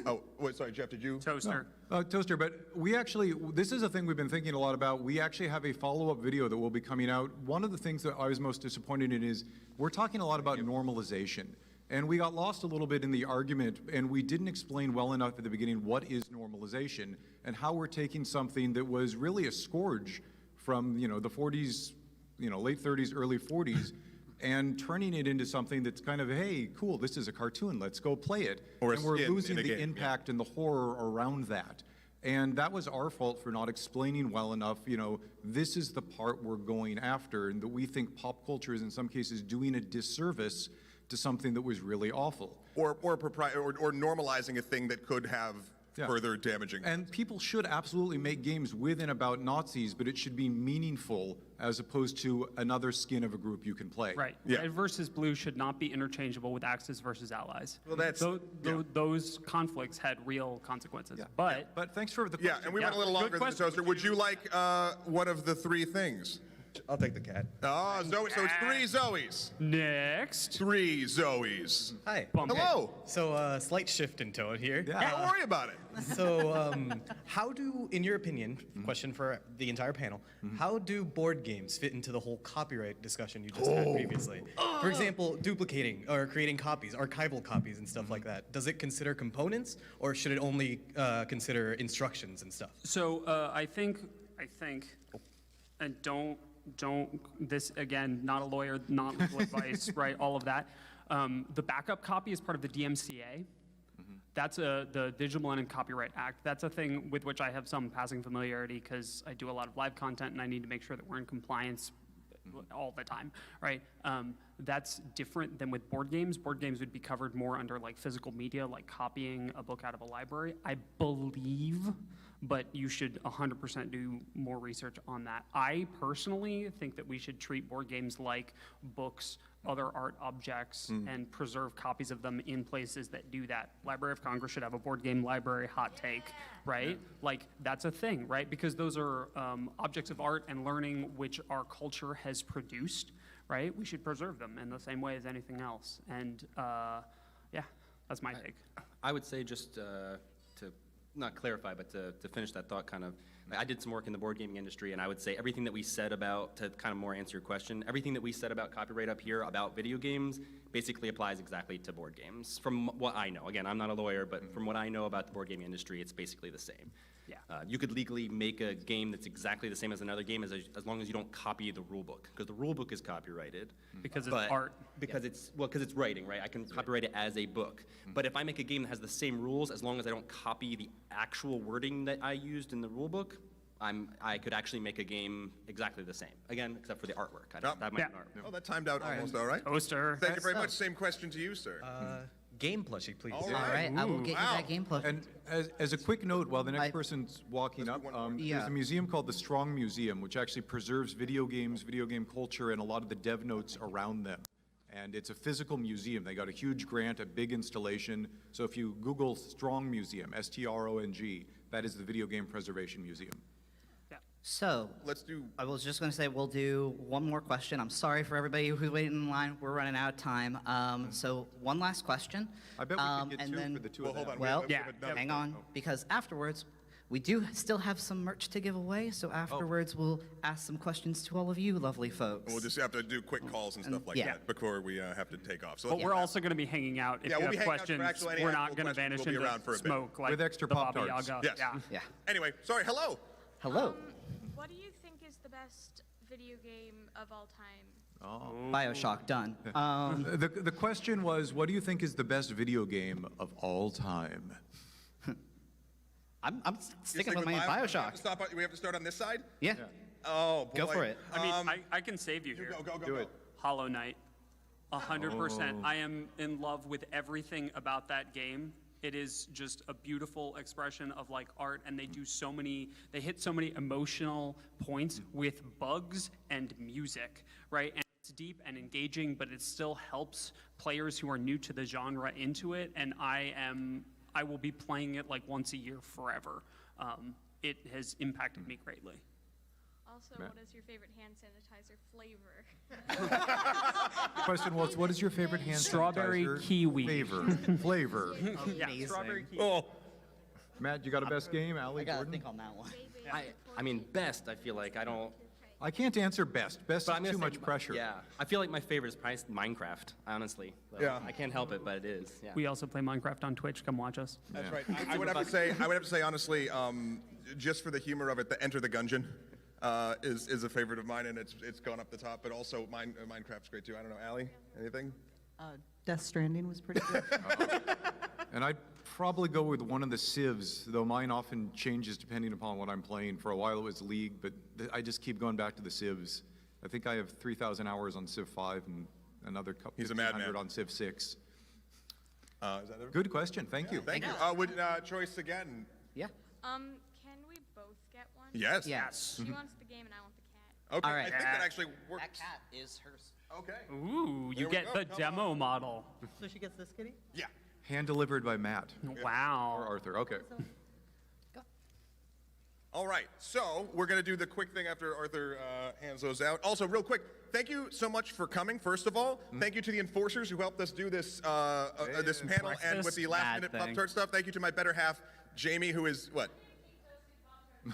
Oh, wait, sorry, Jeff, did you? Toaster. Toaster, but we actually, this is a thing we've been thinking a lot about. We actually have a follow-up video that will be coming out. One of the things that I was most disappointed in is we're talking a lot about normalization. And we got lost a little bit in the argument, and we didn't explain well enough at the beginning what is normalization and how we're taking something that was really a scourge from, the 40s, late 30s, early 40s, and turning it into something that's kind of, hey, cool, this is a cartoon, let's go play it. Or a and we're skin losing in a the game, impact and the horror around that. And that was our fault for not explaining well enough, this is the part we're going after, and that we think pop culture is in some cases doing a disservice to something that was really awful. Or normalizing a thing that could have further damaging. And people should absolutely make games with and about Nazis, but it should be meaningful as opposed to another skin of a group you can play. Right. Yeah. Red versus blue should not be interchangeable with Axis versus Allies. Well, that's... Those conflicts had real consequences. But But thanks for the question. Yeah, and we went a little longer than the toaster. Would you like one of the three things? I'll take the cat. Oh, Zoe, so it's 3 Zoes. next. 3 Zoes. Hi. Hello. So, slight shift in tone here. Don't worry about it. So, how do, in your opinion, question for the entire panel, how do board games fit into the whole copyright discussion you just had previously? For example, duplicating or creating copies, archival copies and stuff like that. Does it consider components, or should it only consider instructions and stuff? So I think, and don't, this, again, not a lawyer, not legal advice, right, all of that. The backup copy is part of the DMCA. That's the Digital Millennium Copyright Act. That's a thing with which I have some passing familiarity because I do a lot of live content and I need to make sure that we're in compliance all the time, right? That's different than with board games. Board games would be covered more under like physical media, like copying a book out of a library, I believe, but you should 100% do more research on that. I personally think that we should treat board games like books, other art objects, and preserve copies of them in places that do that. Library of Congress should have a board game library, hot take, right? Like, that's a thing, right? Because those are objects of art and learning which our culture has produced, right? We should preserve them in the same way as anything else. And yeah, that's my take. I would say just to not clarify, but to finish that thought kind of, I did some work in the board gaming industry, and I would say everything that we said about, to kind of more answer your question, everything that we said about copyright up here about video games basically applies exactly to board games. From what I know, again, I'm not a lawyer, but from what I know about the board gaming industry, it's basically the same. Yeah. You could legally make a game that's exactly the same as another game as long as you don't copy the rule book, because the rule book is copyrighted. Because it's art. Because because it's writing, right? I can copyright it as a book. But if I make a game that has the same rules, as long as I don't copy the actual wording that I used in the rule book, I could actually make a game exactly the same. Again, except for the artwork. That might be art. Oh, that timed out almost all right. Toaster. Thank you very much. Same question to you, sir. Game plushie, please. All All right, I will get you that game plush. And as a quick note, while the next person's walking up, there's a museum called the Strong Museum, which actually preserves video games, video game culture, and a lot of the dev notes around them. And it's a physical museum. They got a huge grant, a big installation. So if you Google Strong Museum, S-T-R-O-N-G, that is the Video Game Preservation Museum. So, I was just going to say we'll do one more question. I'm sorry for everybody who's waiting in line. We're running out of time. So one last question. I bet we could get two for the two of them. Well, hang on, because afterwards, we do still have some merch to give away. So afterwards, we'll ask some questions to all of you lovely folks. We'll just have to do quick calls and stuff like that before we have to take off. So But we're also going to be hanging out. If you we'll have be hanging out for questions, actual any we're actual not going to questions. vanish We'll be into around for a bit. smoke like With extra the Baba Pop-Tarts. Yaga. Yes. Yeah. Anyway, sorry, hello. Hello. What do you think is the best video game of all time? BioShock, done. The question was, what do you think is the best video game of all time? I'm You're sticking with my We have Bioshock. to we have to start on this side? Yeah. Oh, boy. Go for it. I mean, I can save you here. Do it. Hollow Knight. 100%. I am in love with everything about that game. It is just a beautiful expression of like art, and they hit so many emotional points with bugs and music, right? And it's deep and engaging, but it still helps players who are new to the genre into it, and I will be playing it like once a year forever. It has impacted me greatly. Also, Matt? what is your favorite hand sanitizer flavor? The question was, what is your favorite hand Strawberry sanitizer kiwi. Flavor. Yeah, Amazing. strawberry kiwi. Oh. Matt, you got a best game? I Allie, gotta Gordon? think on that one. I mean, best, I feel like I don't. I can't answer best. Best But I'm is gonna too say much pressure. Yeah, I feel like my favorite is probably Minecraft, honestly. So Yeah. I can't help it, but it is. Yeah. We also play Minecraft on Twitch. Come watch us. That's right. I would have to say, honestly, just for the humor of it, the Enter the Gungeon is a favorite of mine, and it's gone up the top. But also, Minecraft's great too. I don't know, Allie, anything? Death Stranding was pretty good. And I'd probably go with one of the civs, though mine often changes depending upon what I'm playing. For a while it was League, but I just keep going back to the civs. I think I have 3,000 hours on Civ 5 and another couple. He's a madman. 1,500 on Civ 6. Is that everything? Good question. Thank you. Thank you. Choice again. Yeah. Can we both get one? Yes. Yes. She wants the game and I want the cat. Okay. All right. I think that actually works. That cat is hers. Okay. Ooh, There you we get go. the Come demo on. model. So she gets this kitty? Yeah. Hand delivered by Matt or Wow. Arthur. Okay. All right, so we're going to do the quick thing after Arthur hands those out. Also, real quick, thank you so much for coming, first of all. Thank you to the enforcers who helped us do this this panel and with the last-minute Pop-Tart stuff. Thank you to my better half, Jamie, who is, what?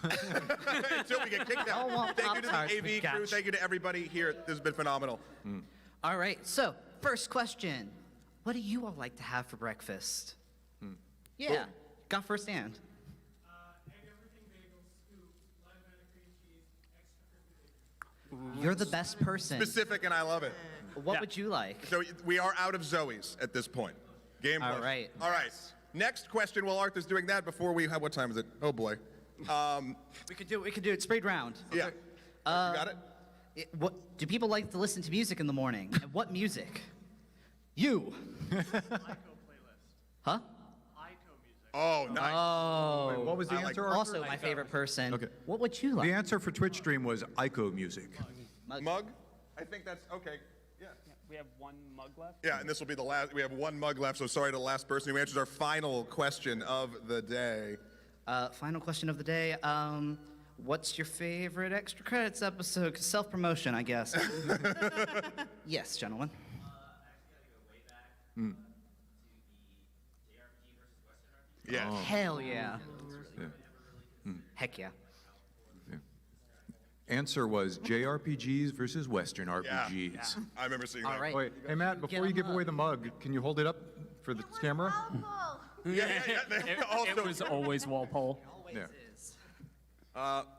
Until we get kicked out. Thank you to the AV crew. Thank you to everybody here. This has been phenomenal. All right. So, first question. What do you all like to have for breakfast? Yeah. Got first hand. You're the best person. Specific, and I love it. What would you like? So we are out of Zoe's at this point. Game All closed. right. All right. Next question. While Arthur's doing that, before we have, what time is it? Oh boy. We could do it sprayed round. Yeah. You got it? What do people like to listen to music in the morning? And what music? You. Huh? Oh, nice. Oh. Wait, what was the I like answer, Arthur? Also, my favorite person. Okay. What would you like? The answer for Twitch stream was Ico music. Mug? I think that's okay. Yeah. We have one mug left. Yeah, and this will be the last. We have one mug left, so sorry to the last person who answers our final question of the day. Final question of the day. What's your favorite extra credits episode? Self-promotion, I guess. Yes, gentlemen. Yes. Oh. Hell yeah. Yeah. Heck yeah. Answer was JRPGs versus Western RPGs. Yeah. I remember seeing that. All right. Wait, hey Matt, before you give away the mug, can you hold it up for the camera? Yeah. It was always Walpole. Yeah.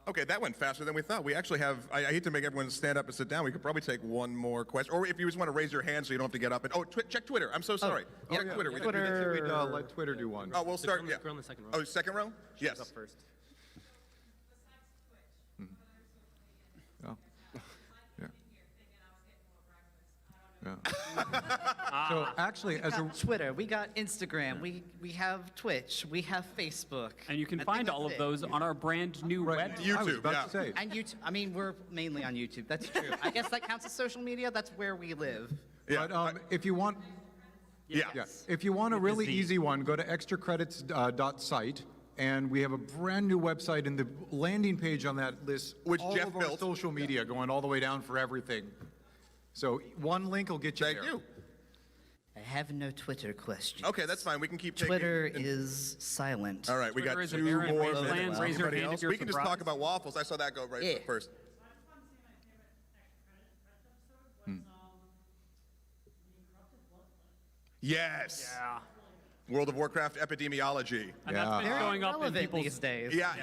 Okay, that went faster than we thought. We actually have, I hate to make everyone stand up and sit down. We could probably take one more question. Or if you just want to raise your hand so you don't have to get up. And check Twitter. I'm so sorry. Check yeah. Twitter. We'd let Twitter do one. Oh, we'll start. Yeah. We're on the second row. Oh, second row? Yes. Up first. Oh. Yeah. Yeah. So actually, as a Twitter, we got Instagram, we have Twitch, we have Facebook. And you can I think find all that's of it. those on our brand new right, website. I was YouTube, about yeah. to say. And YouTube, I mean, we're mainly on YouTube. That's true. I guess that counts as social media. That's where we live. Yeah. But if you want, Yeah. yeah, if you want a really easy one, go to extracredits.site. And we have a brand new website, and the landing page on that lists Which all Jeff of our built. social media going all the way down for everything. So one link will get you Thank there. you. I have no Twitter questions. Okay, that's fine. We can keep taking. Twitter is silent. All right, we got Twitter is a two barren more wasteland. minutes. Raise your Anybody hand else? if you're We can just talk surprised. about waffles. I saw that go right Yeah. first. Yes. Yeah. World of Warcraft epidemiology. And that's been Very showing up in relevant people's these days. Yeah,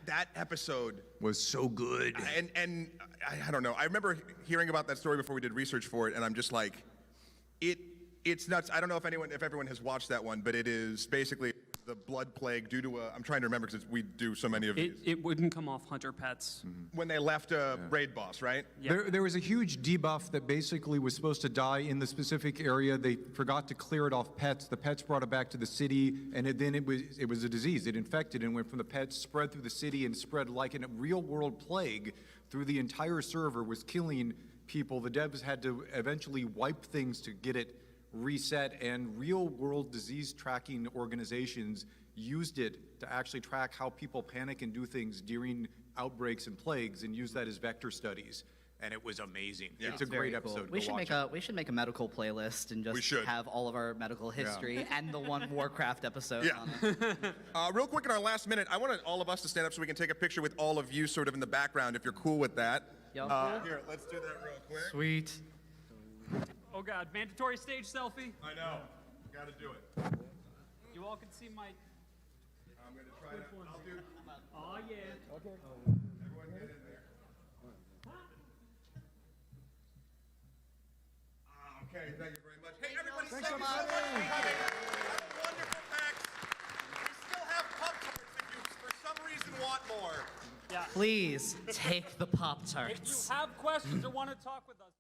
that episode. Was so good. And I don't know. I remember hearing about that story before we did research for it, and I'm just like, it's nuts. I don't know if everyone has watched that one, but it is basically the blood plague due to I'm trying to remember because we do so many of these. It wouldn't come off Hunter Pets. When they left a raid boss, right? There was a huge debuff that basically was supposed to die in the specific area. They forgot to clear it off pets. The pets brought it back to the city, and then it was a disease. It infected and went from the pets, spread through the city, and spread like a real-world plague through the entire server, was killing people. The devs had to eventually wipe things to get it reset, and real-world disease tracking organizations used it to actually track how people panic and do things during outbreaks and plagues, and use that as vector studies. And it was amazing. Yeah. It's a Very great cool. episode. We Go should watch make it. we should make a medical playlist and just should. have all of our medical history and the one Warcraft episode Yeah. on it. Real quick in our last minute, I want all of us to stand up so we can take a picture with all of you sort of in the background, if you're cool with that. Y'all cool? Here, let's do that real quick. Sweet. Oh God, mandatory stage selfie. I know. Got to do it. You all can see my. I'm going to try to. I'll do. Oh yeah. Okay. Everyone get in there. Okay, thank you very much. Hey, everybody, thank you so much for coming. Have a wonderful PAX. We still have Pop-Tarts if you, for some reason, want more. Yeah. Please take the If you Pop-Tarts. have questions or want to talk with us.